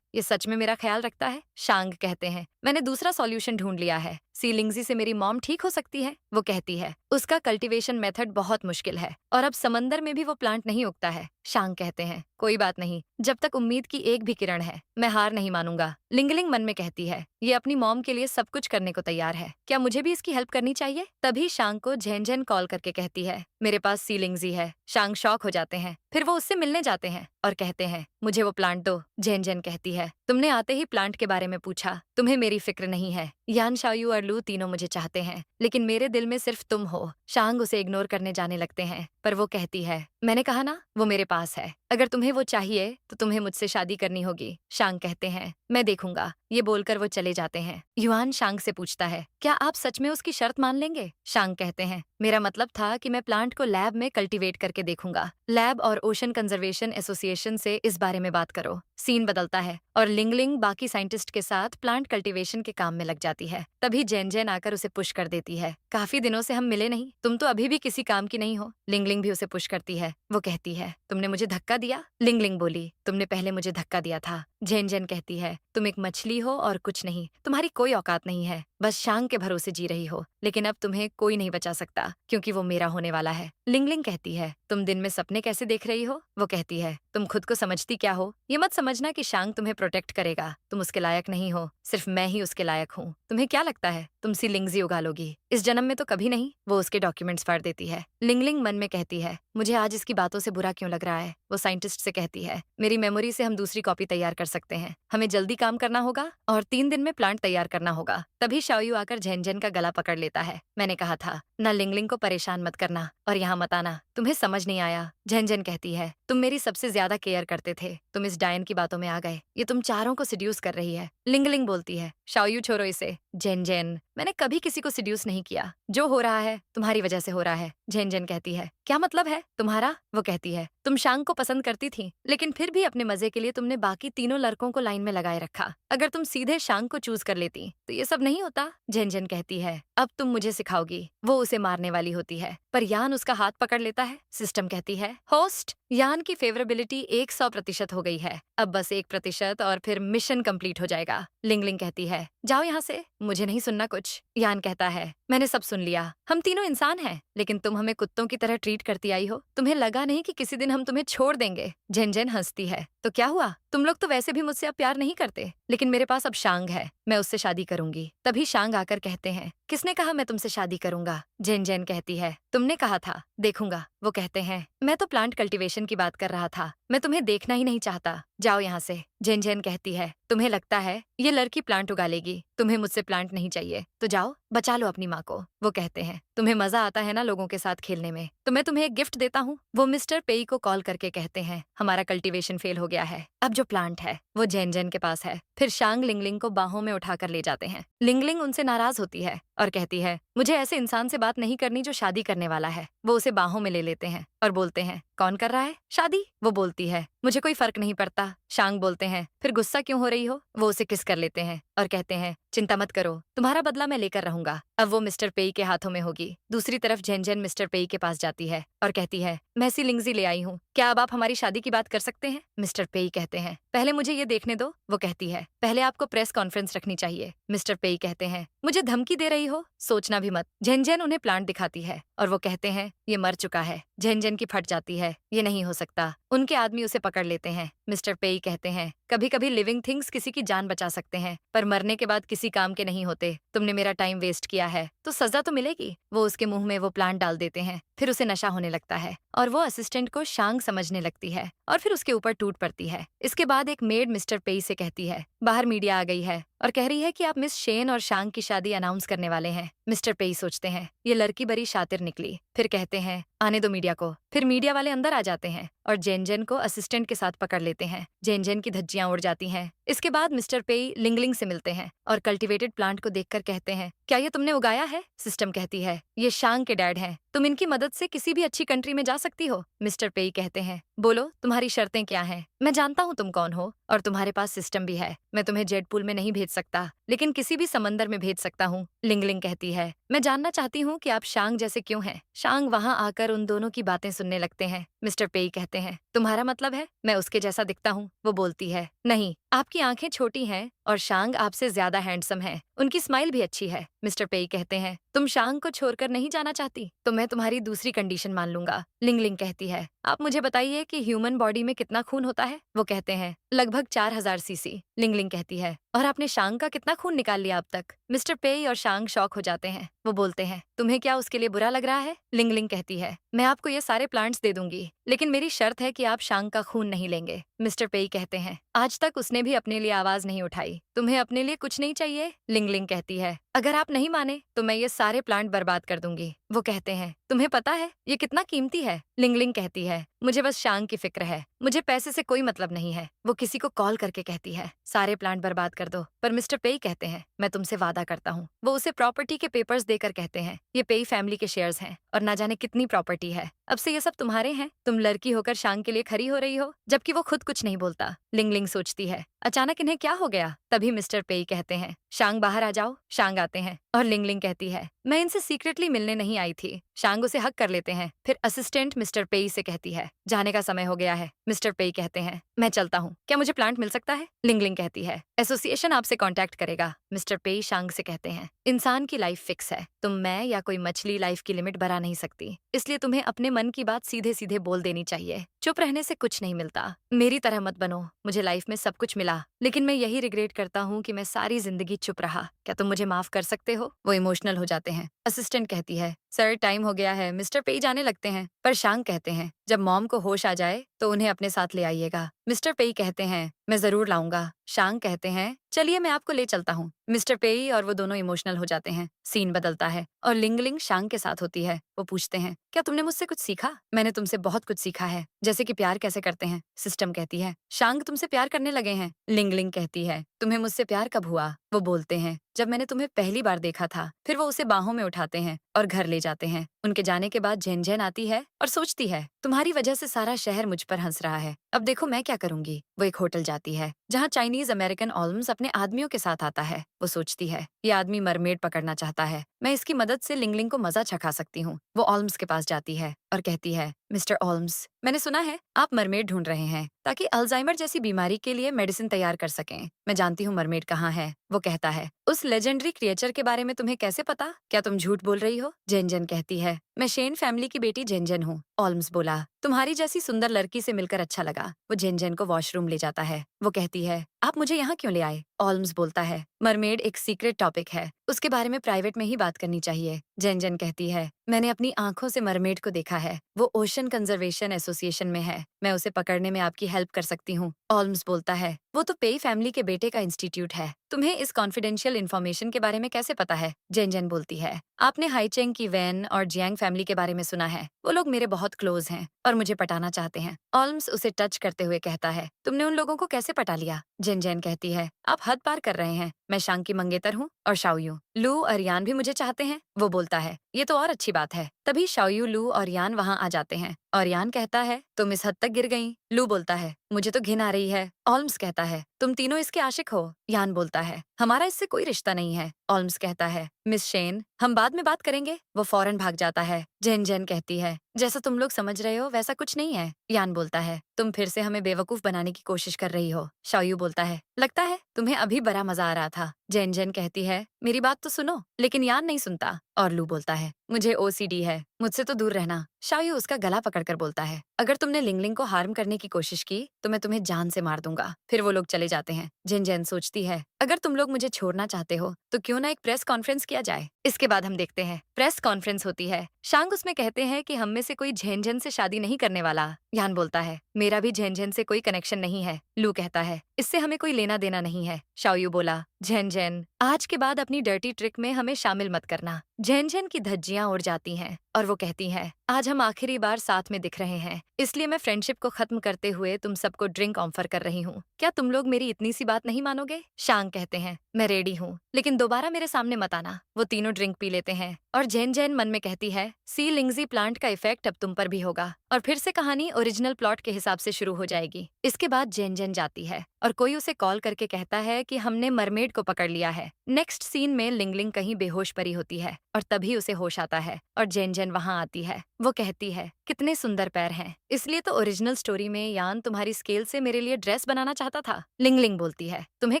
ये सच में मेरा ख्याल रखता है? शांग कहते हैं, मैंने दूसरा सॉल्यूशन ढूंढ लिया है, सीलिंगजी से मेरी मॉम ठीक हो सकती है। वो कहती है, उसका कल्टीवेशन मेथड बहुत मुश्किल है और अब समंदर में भी वो प्लांट नहीं उगता है। शांग कहते हैं, कोई बात नहीं, जब तक उम्मीद की एक भी किरण है, मैं हार नहीं मानूंगा। लिंगलिंग मन में कहती है, ये अपनी मॉम के लिए सब कुछ करने को तैयार है, क्या मुझे भी इसकी हेल्प करनी चाहिए? तभी शांग को झेनझेन कॉल करके कहती है, मेरे पास सीलिंगजी है। शांग शॉक हो जाते हैं, फिर वो उससे मिलने जाते हैं और कहते हैं, मुझे वो प्लांट दो। झेनझेन कहती है, तुमने आते ही प्लांट के बारे में पूछा, तुम्हें मेरी फिक्र नहीं है। यान, शाओयू और लू तीनों मुझे चाहते हैं, लेकिन मेरे दिल में सिर्फ तुम हो। शांग उसे इग्नोर करने जाने लगते हैं, पर वो कहती है, मैंने कहा ना, वो मेरे पास है, अगर तुम्हें वो चाहिए तो तुम्हें मुझसे शादी करनी होगी। शांग कहते हैं, मैं देखूंगा। ये बोलकर वो चले जाते हैं। युआन शांग से पूछता है, क्या आप सच में उसकी शर्त मान लेंगे? शांग कहते हैं, मेरा मतलब था कि मैं प्लांट को लैब में कल्टीवेट करके देखूंगा। लैब और ओशन कंजर्वेशन एसोसिएशन से इस बारे में बात करो। सीन बदलता है और लिंगलिंग बाकी साइंटिस्ट के साथ प्लांट कल्टीवेशन के काम में लग जाती है। तभी जेनजेन आकर उसे पुश कर देती है, काफी दिनों से हम मिले नहीं, तुम तो अभी भी किसी काम की नहीं हो। लिंगलिंग भी उसे पुश करती है। वो कहती है, तुमने मुझे धक्का दिया? लिंगलिंग बोली, तुमने पहले मुझे धक्का दिया था। जेनजेन कहती है, तुम एक मछली हो और कुछ नहीं, तुम्हारी कोई औकात नहीं है, बस शांग के भरोसे जी रही हो, लेकिन अब तुम्हें कोई नहीं बचा सकता क्योंकि वो मेरा होने वाला है। लिंगलिंग कहती है, तुम दिन में सपने कैसे देख रही हो? वो कहती है, तुम खुद को समझती क्या हो? ये मत समझना कि शांग तुम्हें प्रोटेक्ट करेगा, तुम उसके लायक नहीं हो, सिर्फ मैं ही उसके लायक हूँ। तुम्हें क्या लगता है तुम सी लिंगजी उगा लोगी? इस जन्म में तो कभी नहीं। वो उसके डॉक्यूमेंट्स फाड़ देती है। लिंगलिंग मन में कहती है, मुझे आज इसकी बातों से बुरा क्यों लग रहा है। वो साइंटिस्ट से कहती है, मेरी मेमोरी से हम दूसरी कॉपी तैयार कर सकते हैं, हमें जल्दी काम करना होगा और 3 दिन में प्लांट तैयार करना होगा। तभी शाओयू आकर झेनझेन का गला पकड़ लेता है। मैंने कहा था ना, लिंगलिंग को परेशान मत करना और यहाँ मत आना, तुम्हें समझ नहीं आया। झेनझेन कहती है, तुम मेरी सबसे ज्यादा केयर करते थे, तुम इस डायन की बातों में आ गए, ये तुम चारों को सिड्यूस कर रही है। लिंगलिंग बोलती है, शाओयू छोड़ो इसे। झेनझेन, मैंने कभी किसी को सिड्यूस नहीं किया, जो हो रहा है तुम्हारी वजह से हो रहा है। झेनझेन कहती है, क्या मतलब है तुम्हारा? वो कहती है, तुम शांग को पसंद करती थी, लेकिन फिर भी अपने मजे के लिए तुमने बाकी तीनों लड़कों को लाइन में लगाए रखा। अगर तुम सीधे शांग को चूज कर लेती तो ये सब नहीं होता। झेनझेन कहती है, अब तुम मुझे सिखाओगी। वो उसे मारने वाली होती है, पर यान उसका हाथ पकड़ लेता है। सिस्टम कहती है, होस्ट, यान की फेवरेबिलिटी 100% हो गई है, अब बस 1% और फिर मिशन कंप्लीट हो जाएगा। लिंगलिंग कहती है, जाओ यहाँ से, मुझे नहीं सुनना कुछ। यान कहता है, मैंने सब सुन लिया, हम तीनों इंसान हैं, लेकिन तुम हमें कुत्तों की तरह ट्रीट करती आई हो, तुम्हें लगा नहीं कि किसी दिन हम तुम्हें छोड़ देंगे। झेनझेन हंसती है, तो क्या हुआ, तुम लोग तो वैसे भी मुझसे अब प्यार नहीं करते, लेकिन मेरे पास अब शांग है, मैं उससे शादी करूंगी। तभी शांग आकर कहते हैं, किसने कहा मैं तुमसे शादी करूंगा? झेनझेन कहती है, तुमने कहा था। देखूंगा, वो कहते हैं। मैं तो प्लांट कल्टीवेशन की बात कर रहा था। मैं तुम्हें देखना ही नहीं चाहता। जाओ यहाँ से। जेन जेन कहती है, तुम्हें लगता है ये लड़की प्लांट उगा लेगी? तुम्हें मुझसे प्लांट नहीं चाहिए तो जाओ, बचा लो अपनी माँ को। वो कहते हैं, तुम्हें मजा आता है ना लोगों के साथ खेलने में, तो मैं तुम्हें एक गिफ्ट देता हूँ। वो मिस्टर पेई को कॉल करके कहते हैं, हमारा कल्टीवेशन फेल हो गया है। अब जो प्लांट है वो जेन जेन के पास है। फिर शांग लिंगलिंग को बाहों में उठाकर ले जाते हैं। लिंगलिंग उनसे नाराज होती है और कहती है, मुझे ऐसे इंसान से बात नहीं करनी जो शादी करने वाला है। वो उसे बाहों में ले लेते हैं और बोलते हैं, कौन कर रहा है शादी? वो बोलती है, मुझे कोई फर्क नहीं पड़ता। शांग बोलते हैं, फिर गुस्सा क्यों हो रही हो? वो उसे किस कर लेते हैं और कहते हैं, चिंता मत करो, तुम्हारा बदला मैं लेकर रहूंगा। अब वो मिस्टर पेई के हाथों में होगी। दूसरी तरफ जेन जेन मिस्टर पेई के पास जाती है और कहती है, मैं सी लिंगजी ले आई हूँ, क्या अब आप हमारी शादी की बात कर सकते हैं? मिस्टर पेई कहते हैं, पहले मुझे ये देखने दो। वो कहती है, पहले आपको प्रेस कॉन्फ्रेंस रखनी चाहिए। मिस्टर पेई कहते हैं, मुझे धमकी दे रही हो? सोचना भी मत। जेन जेन उन्हें प्लांट दिखाती है और वो कहते हैं, ये मर चुका है। जेन जेन की फट जाती है, ये नहीं हो सकता। उनके आदमी उसे पकड़ लेते हैं। मिस्टर पेई कहते हैं, कभी कभी लिविंग थिंग्स किसी की जान बचा सकते हैं, पर मरने के बाद किसी काम के नहीं होते। तुमने मेरा टाइम वेस्ट किया है तो सजा तो मिलेगी। वो उसके मुंह में वो प्लांट डाल देते हैं। फिर उसे नशा होने लगता है और वो असिस्टेंट को शांग समझने लगती है और फिर उसके ऊपर टूट पड़ती है। इसके बाद एक मेड मिस्टर पेई से कहती है, बाहर मीडिया आ गई है और कह रही है कि आप मिस शेन और शांग की शादी अनाउंस करने वाले हैं। मिस्टर पेई सोचते हैं, ये लड़की बड़ी शातिर निकली। फिर कहते हैं, आने दो मीडिया को। फिर मीडिया वाले अंदर आ जाते हैं और जेन जेन को असिस्टेंट के साथ पकड़ लेते हैं। जेन जेन की धज्जियां उड़ जाती हैं। इसके बाद मिस्टर पेई लिंगलिंग से मिलते हैं और कल्टीवेटेड प्लांट को देखकर कहते हैं, क्या ये तुमने उगाया है? सिस्टम कहती है, ये शांग के डैड हैं, तुम इनकी मदद से किसी भी अच्छी कंट्री में जा सकती हो। मिस्टर पेई कहते हैं, बोलो तुम्हारी शर्तें क्या हैं? मैं जानता हूँ तुम कौन हो और तुम्हारे पास सिस्टम भी है। मैं तुम्हें जेड पूल में नहीं भेज सकता, लेकिन किसी भी समंदर में भेज सकता हूँ। लिंगलिंग कहती है, मैं जानना चाहती हूँ कि आप शांग जैसे क्यों हैं। शांग वहाँ आकर उन दोनों की बातें सुनने लगते हैं। मिस्टर पेई कहते हैं, तुम्हारा मतलब है मैं उसके जैसा दिखता हूँ? वो बोलती है, नहीं, आपकी आंखें छोटी हैं और शांग आपसे ज्यादा हैंडसम है। उनकी स्माइल भी अच्छी है। मिस्टर पेई कहते हैं, तुम शांग को छोड़कर नहीं जाना चाहती? तो मैं तुम्हारी दूसरी कंडीशन मान लूंगा। लिंगलिंग कहती है, आप मुझे बताइए कि ह्यूमन बॉडी में कितना खून होता है? वो कहते हैं, लगभग 4000 सीसी। लिंगलिंग कहती है, और आपने शांग का कितना खून निकाल लिया अब तक? मिस्टर पेई और शांग शॉक हो जाते हैं। वो बोलते हैं, तुम्हें क्या उसके लिए बुरा लग रहा है? लिंगलिंग कहती है, मैं आपको ये सारे प्लांट्स दे दूंगी, लेकिन मेरी शर्त है कि आप शांग का खून नहीं लेंगे। मिस्टर पेई कहते हैं, आज तक उसने भी अपने लिए आवाज नहीं उठाई, तुम्हें अपने लिए कुछ नहीं चाहिए? लिंगलिंग कहती है, अगर आप नहीं माने तो मैं ये सारे प्लांट बर्बाद कर दूंगी। वो कहते हैं, तुम्हें पता है ये कितना कीमती है? लिंगलिंग कहती है, मुझे बस शांग की फिक्र है, मुझे पैसे से कोई मतलब नहीं है। वो किसी को कॉल करके कहती है, सारे प्लांट बर्बाद कर दो। पर मिस्टर पेई कहते हैं, मैं तुमसे वादा करता हूँ। वो उसे प्रॉपर्टी के पेपर्स देकर कहते हैं, ये पेई फैमिली के शेयर्स हैं और ना जाने कितनी प्रॉपर्टी है। अब से ये सब तुम्हारे हैं। तुम लड़की होकर शांग के लिए खड़ी हो रही हो, जबकि वो खुद कुछ नहीं बोलता। लिंगलिंग सोचती है, अचानक इन्हें क्या हो गया? तभी मिस्टर पेई कहते हैं, शांग बाहर आ जाओ। शांग आते हैं और लिंगलिंग कहती है, मैं इनसे सीक्रेटली मिलने नहीं आई थी। शांग उसे हक कर लेते हैं। फिर असिस्टेंट मिस्टर पेई से कहती है, जाने का समय हो गया है। मिस्टर पेई कहते हैं, मैं चलता हूँ, क्या मुझे प्लांट मिल सकता है? लिंगलिंग कहती है, एसोसिएशन आपसे कांटेक्ट करेगा। मिस्टर पेई शांग से कहते हैं, इंसान की लाइफ फिक्स है, तुम मैं या कोई मछली लाइफ की लिमिट बढ़ा नहीं सकती, इसलिए तुम्हें अपने मन की बात सीधे सीधे बोल देनी चाहिए। चुप रहने से कुछ नहीं मिलता। मेरी तरह मत बनो। मुझे लाइफ में सब कुछ मिला, लेकिन मैं यही रिग्रेट करता हूँ कि मैं सारी जिंदगी चुप रहा। क्या तुम मुझे माफ कर सकते हो? वो इमोशनल हो जाते हैं। असिस्टेंट कहती है, सर टाइम हो गया है। मिस्टर पेई जाने लगते हैं, पर शांग कहते हैं, जब मॉम को होश आ जाए तो उन्हें अपने साथ ले आइएगा। मिस्टर पेई कहते हैं, मैं जरूर लाऊंगा। शांग कहते हैं, चलिए मैं आपको ले चलता हूँ। मिस्टर पेई और वो दोनों इमोशनल हो जाते हैं। सीन बदलता है और लिंगलिंग शांग के साथ होती है। वो पूछते हैं, क्या तुमने मुझसे कुछ सीखा? मैंने तुमसे बहुत कुछ सीखा है, जैसे कि प्यार कैसे करते हैं। सिस्टम कहती है, शांग तुमसे प्यार करने लगे हैं। लिंगलिंग कहती है, तुम्हें मुझसे प्यार कब हुआ? वो बोलते हैं, जब मैंने तुम्हें पहली बार देखा था। फिर वो उसे बाहों में उठाते हैं और घर ले जाते हैं। उनके जाने के बाद जेन जेन आती है और सोचती है, तुम्हारी वजह से सारा शहर मुझ पर हंस रहा है, अब देखो मैं क्या करूंगी। वो एक होटल जाती है जहाँ चाइनीज अमेरिकन ऑल्म्स अपने आदमियों के साथ आता है। वो सोचती है, ये आदमी मरमेड पकड़ना चाहता है, मैं इसकी मदद से लिंगलिंग को मजा चखा सकती हूँ। वो ऑल्म्स के पास जाती है और कहती है, मिस्टर ऑल्म्स, मैंने सुना है आप मरमेड ढूंढ रहे हैं ताकि अल्जाइमर जैसी बीमारी के लिए मेडिसिन तैयार कर सकें। मैं जानती हूँ मरमेड कहाँ है। वो कहता है, उस लेजेंडरी क्रिएचर के बारे में तुम्हें कैसे पता? क्या तुम झूठ बोल रही हो? जेन जेन कहती है, मैं शेन फैमिली की बेटी जेन जेन हूँ। ऑल्म्स बोला, तुम्हारी जैसी सुंदर लड़की से मिलकर अच्छा लगा। वो जेन जेन को वॉशरूम ले जाता है। वो कहती है, आप मुझे यहाँ क्यों ले आए? ऑल्म्स बोलता है, मरमेड एक सीक्रेट टॉपिक है, उसके बारे में प्राइवेट में ही बात करनी चाहिए। जेन जेन कहती है, मैंने अपनी आंखों से मरमेड को देखा है, वो ओशन कंजर्वेशन एसोसिएशन में है, मैं उसे पकड़ने में आपकी हेल्प कर सकती हूँ। ऑल्म्स बोलता है, वो तो पेई फैमिली के बेटे का इंस्टीट्यूट है, तुम्हें इस कॉन्फिडेंशियल इन्फॉर्मेशन के बारे में कैसे पता है? जेन जेन बोलती है, आपने हाईचेंग की वैन और जियांग फैमिली के बारे में सुना है, वो लोग मेरे बहुत क्लोज हैं और मुझे पटाना चाहते हैं। ऑल्म्स उसे टच करते हुए कहता है, तुमने उन लोगों को कैसे पटा लिया? जेन जेन कहती है, आप हद पार कर रहे हैं, मैं शांग की मंगेतर हूँ और शाओयू, लू और यान भी मुझे चाहते हैं। वो बोलता है, ये तो और अच्छी बात है। तभी शाओयू, लू और यान वहाँ आ जाते हैं और यान कहता है, तुम इस हद तक गिर गई। लू बोलता है, मुझे तो घिन आ रही है। ऑल्म्स कहता है, तुम तीनों इसके आशिक हो। यान बोलता है, हमारा इससे कोई रिश्ता नहीं है। ऑल्म्स कहता है, मिस शेन, हम बाद में बात करेंगे। वो फौरन भाग जाता है। जेन जेन कहती है, जैसा तुम लोग समझ रहे हो वैसा कुछ नहीं है। यान बोलता है, तुम फिर से हमें बेवकूफ बनाने की कोशिश कर रही हो। शाओयू बोलता है, लगता है तुम्हें अभी बड़ा मजा आ रहा था। जेन जेन कहती है, मेरी बात तो सुनो। लेकिन यान नहीं सुनता और लू बोलता है, मुझे ओसीडी है, मुझसे तो दूर रहना। शाओयू उसका गला पकड़कर बोलता है, अगर तुमने लिंगलिंग को हार्म करने की कोशिश की तो मैं तुम्हें जान से मार दूंगा। फिर वो लोग चले जाते हैं। जेन जेन सोचती है, अगर तुम लोग मुझे छोड़ना चाहते हो तो क्यों ना एक प्रेस कॉन्फ्रेंस किया जाए। इसके बाद हम देखते हैं प्रेस कॉन्फ्रेंस होती है। शांग उसमें कहते हैं कि हम में से कोई झेन झेन से शादी नहीं करने वाला। यान बोलता है, मेरा भी झेन झेन से कोई कनेक्शन नहीं है। लू कहता है, इससे हमें कोई लेना देना नहीं है। शाओयू बोला, झेन झेन, आज के बाद अपनी डर्टी ट्रिक में हमें शामिल मत करना। झेन झेन की धज्जियां उड़ जाती हैं और वो कहती है, आज हम आखिरी बार साथ में दिख रहे हैं, इसलिए मैं फ्रेंडशिप को खत्म करते हुए तुम सबको ड्रिंक ऑफर कर रही हूँ। क्या तुम लोग मेरी इतनी सी बात नहीं मानोगे? शांग कहते हैं, मैं रेडी हूँ, लेकिन दोबारा मेरे सामने मत आना। वो तीनों ड्रिंक पी लेते हैं और जेन जेन मन में कहती है, सी लिंगजी प्लांट का इफेक्ट अब तुम पर भी होगा और फिर से कहानी ओरिजिनल प्लॉट के हिसाब से शुरू हो जाएगी। इसके बाद जेन जेन जाती है और कोई उसे कॉल करके कहता है कि हमने मरमेड को पकड़ लिया है। नेक्स्ट सीन में लिंगलिंग कहीं बेहोश पड़ी होती है और तभी उसे होश आता है और जेन जेन वहां आती है। वो कहती है, कितने सुंदर पैर हैं, इसलिए तो ओरिजिनल स्टोरी में यान तुम्हारी स्केल से मेरे लिए ड्रेस बनाना चाहता था। लिंगलिंग बोलती है, तुम्हें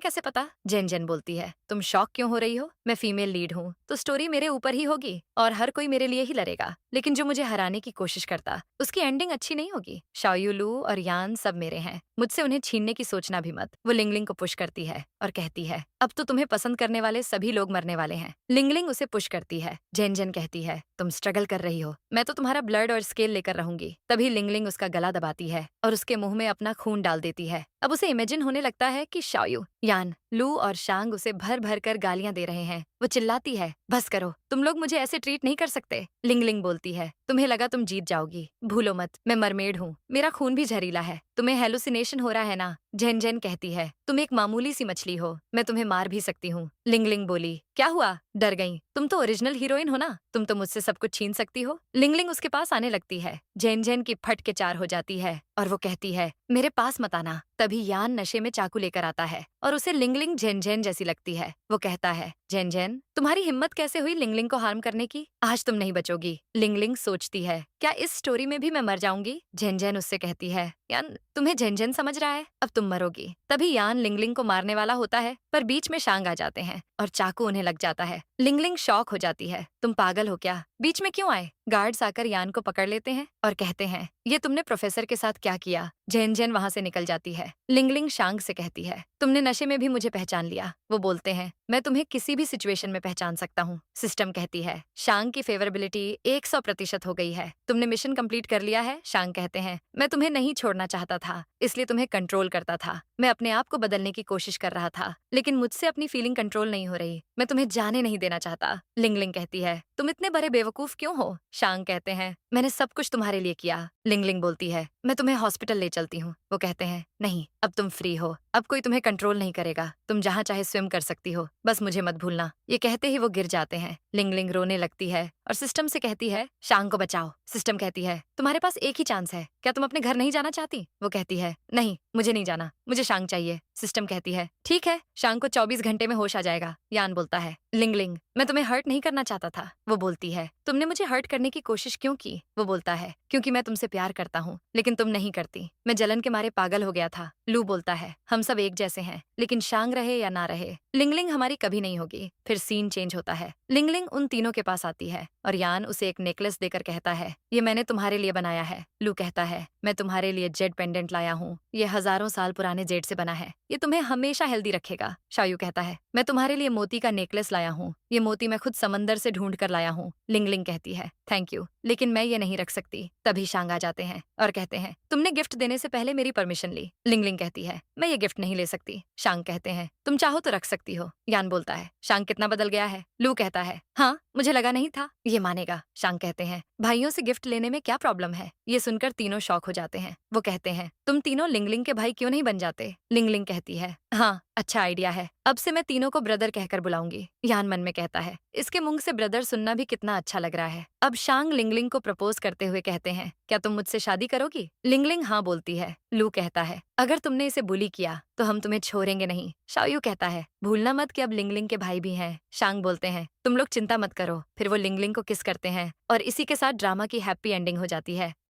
कैसे पता? जेन जेन बोलती है, तुम शॉक क्यों हो रही हो? मैं फीमेल लीड हूँ तो स्टोरी मेरे ऊपर ही होगी और हर कोई मेरे लिए ही लड़ेगा, लेकिन जो मुझे हराने की कोशिश करता उसकी एंडिंग अच्छी नहीं होगी। शाओयू, लू और यान सब मेरे हैं, मुझसे उन्हें छीनने की सोचना भी मत। वो लिंगलिंग को पुश करती है और कहती है, अब तो तुम्हें पसंद करने वाले सभी लोग मरने वाले हैं। लिंगलिंग उसे पुश करती है। जेन जेन कहती है, तुम स्ट्रगल कर रही हो, मैं तो तुम्हारा ब्लड और स्केल लेकर रहूंगी। तभी लिंगलिंग उसका गला दबाती है और उसके मुंह में अपना खून डाल देती है। अब उसे इमेजिन होने लगता है कि शाओयू, यान, लू और शांग उसे भर भर कर गालियां दे रहे हैं। वो चिल्लाती है, बस करो, तुम लोग मुझे ऐसे ट्रीट नहीं कर सकते। लिंगलिंग बोलती है, तुम्हें लगा तुम जीत जाओगी, भूलो मत, मैं मरमेड हूँ, मेरा खून भी जहरीला है, तुम्हें हेलुसिनेशन हो रहा है ना? जेन जेन कहती है, तुम एक मामूली सी मछली हो, मैं तुम्हें मार भी सकती हूँ। लिंगलिंग बोली, क्या हुआ, डर गई? तुम तो ओरिजिनल हीरोइन हो ना, तुम तो मुझसे सब कुछ छीन सकती हो। लिंगलिंग उसके पास आने लगती है। जेन जेन की फट के चार हो जाती है और वो कहती है, मेरे पास मत आना। तभी यान नशे में चाकू लेकर आता है और उसे लिंगलिंग जेन जेन जैसी लगती है। वो कहता है, जेन जेन, तुम्हारी हिम्मत कैसे हुई लिंगलिंग को हार्म करने की? आज तुम नहीं बचोगी। लिंगलिंग सोचती है, क्या इस स्टोरी में भी मैं मर जाऊंगी? जेन जेन उससे कहती है, यान, तुम्हें जेन जेन समझ रहा है, अब तुम मरोगी। तभी यान लिंगलिंग को मारने वाला होता है, पर बीच में शांग आ जाते हैं और चाकू उन्हें लग जाता है। लिंगलिंग शॉक हो जाती है, तुम पागल हो क्या, बीच में क्यों आए? गार्ड्स आकर यान को पकड़ लेते हैं और कहते हैं, ये तुमने प्रोफेसर के साथ क्या किया? जेन जेन वहां से निकल जाती है। लिंगलिंग शांग से कहती है, तुमने नशे में भी मुझे पहचान लिया। वो बोलते हैं, मैं तुम्हें किसी भी सिचुएशन में पहचान सकता हूँ। सिस्टम कहती है, शांग की फेवरेबिलिटी 100% हो गई है, तुमने मिशन कंप्लीट कर लिया है। शांग कहते हैं, मैं तुम्हें नहीं छोड़ना चाहता था, इसलिए तुम्हें कंट्रोल करता था। मैं अपने आप को बदलने की कोशिश कर रहा था, लेकिन मुझसे अपनी फीलिंग कंट्रोल नहीं हो रही, मैं तुम्हें जाने नहीं देना चाहता। लिंगलिंग कहती है, तुम इतने बड़े बेवकूफ क्यों हो? शांग कहते हैं, मैंने सब कुछ तुम्हारे लिए किया। लिंगलिंग बोलती है, मैं तुम्हें हॉस्पिटल ले चलती हूँ। वो कहते हैं, नहीं, अब तुम फ्री हो, अब कोई तुम्हें कंट्रोल नहीं करेगा, तुम जहाँ चाहे स्विम कर सकती हो, बस मुझे मत भूलना। ये कहते ही वो गिर जाते हैं। लिंगलिंग रोने लगती है और सिस्टम से कहती है, शांग को बचाओ। सिस्टम कहती है, तुम्हारे पास एक ही चांस है, क्या तुम अपने घर नहीं जाना चाहती? वो कहती है, नहीं, मुझे नहीं जाना, मुझे शांग चाहिए। सिस्टम कहती है, ठीक है, शांग को 24 घंटे में होश आ जाएगा। यान बोलता है, लिंगलिंग, मैं तुम्हें हर्ट नहीं करना चाहता था, वो बोलती है। तुमने मुझे हर्ट करने की कोशिश क्यों की? वो बोलता है, क्योंकि मैं तुमसे प्यार करता हूँ, लेकिन तुम नहीं करती। मैं जलन के मारे पागल हो गया था। लू बोलता है, हम सब एक जैसे हैं, लेकिन शांग रहे या ना रहे, लिंगलिंग हमारी कभी नहीं होगी। फिर सीन चेंज होता है। लिंगलिंग उन तीनों के पास आती है और यान उसे एक नेकलेस देकर कहता है, ये मैंने तुम्हारे लिए बनाया है। लू कहता है, मैं तुम्हारे लिए जेड पेंडेंट लाया हूँ। ये हजारों साल पुराने जेड से बना है। ये तुम्हें हमेशा हेल्दी रखेगा। शायू कहता है, मैं तुम्हारे लिए मोती का नेकलेस लाया हूँ। ये मोती मैं खुद समंदर से ढूंढ कर लाया हूँ। लिंगलिंग कहती है, थैंक यू, लेकिन मैं ये नहीं रख सकती। तभी शांग आ जाते हैं और कहते हैं, तुमने गिफ्ट देने से पहले मेरी परमिशन ली। लिंगलिंग कहती है, मैं ये गिफ्ट नहीं ले सकती। शांग कहते हैं, तुम चाहो तो रख सकती हो। यान बोलता है, शांग कितना बदल गया है? लू कहता है, हाँ, मुझे लगा नहीं था ये मानेगा। शांग कहते हैं, भाइयों से गिफ्ट लेने में क्या प्रॉब्लम है? ये सुनकर तीनों शॉक हो जाते हैं। वो कहते हैं, तुम तीनों लिंगलिंग के भाई क्यों नहीं बन जाते? लिंगलिंग कहती है, हाँ, अच्छा आइडिया है। अब से मैं तीनों को ब्रदर कहकर बुलाऊंगी। यान मन में कहता है, इसके मुंह से ब्रदर सुनना भी कितना अच्छा लग रहा है। अब शांग लिंगलिंग को प्रपोज करते हुए कहते हैं, क्या तुम मुझसे शादी करोगी? लिंगलिंग हाँ बोलती है। लू कहता है, अगर तुमने इसे बुली किया तो हम तुम्हें छोड़ेंगे नहीं। शाओयू कहता है, भूलना मत कि अब लिंगलिंग के भाई भी हैं। शांग बोलते हैं, तुम लोग चिंता मत करो। फिर वो लिंगलिंग को किस करते हैं और इसी के साथ ड्रामा की हैप्पी एंडिंग हो जाती है।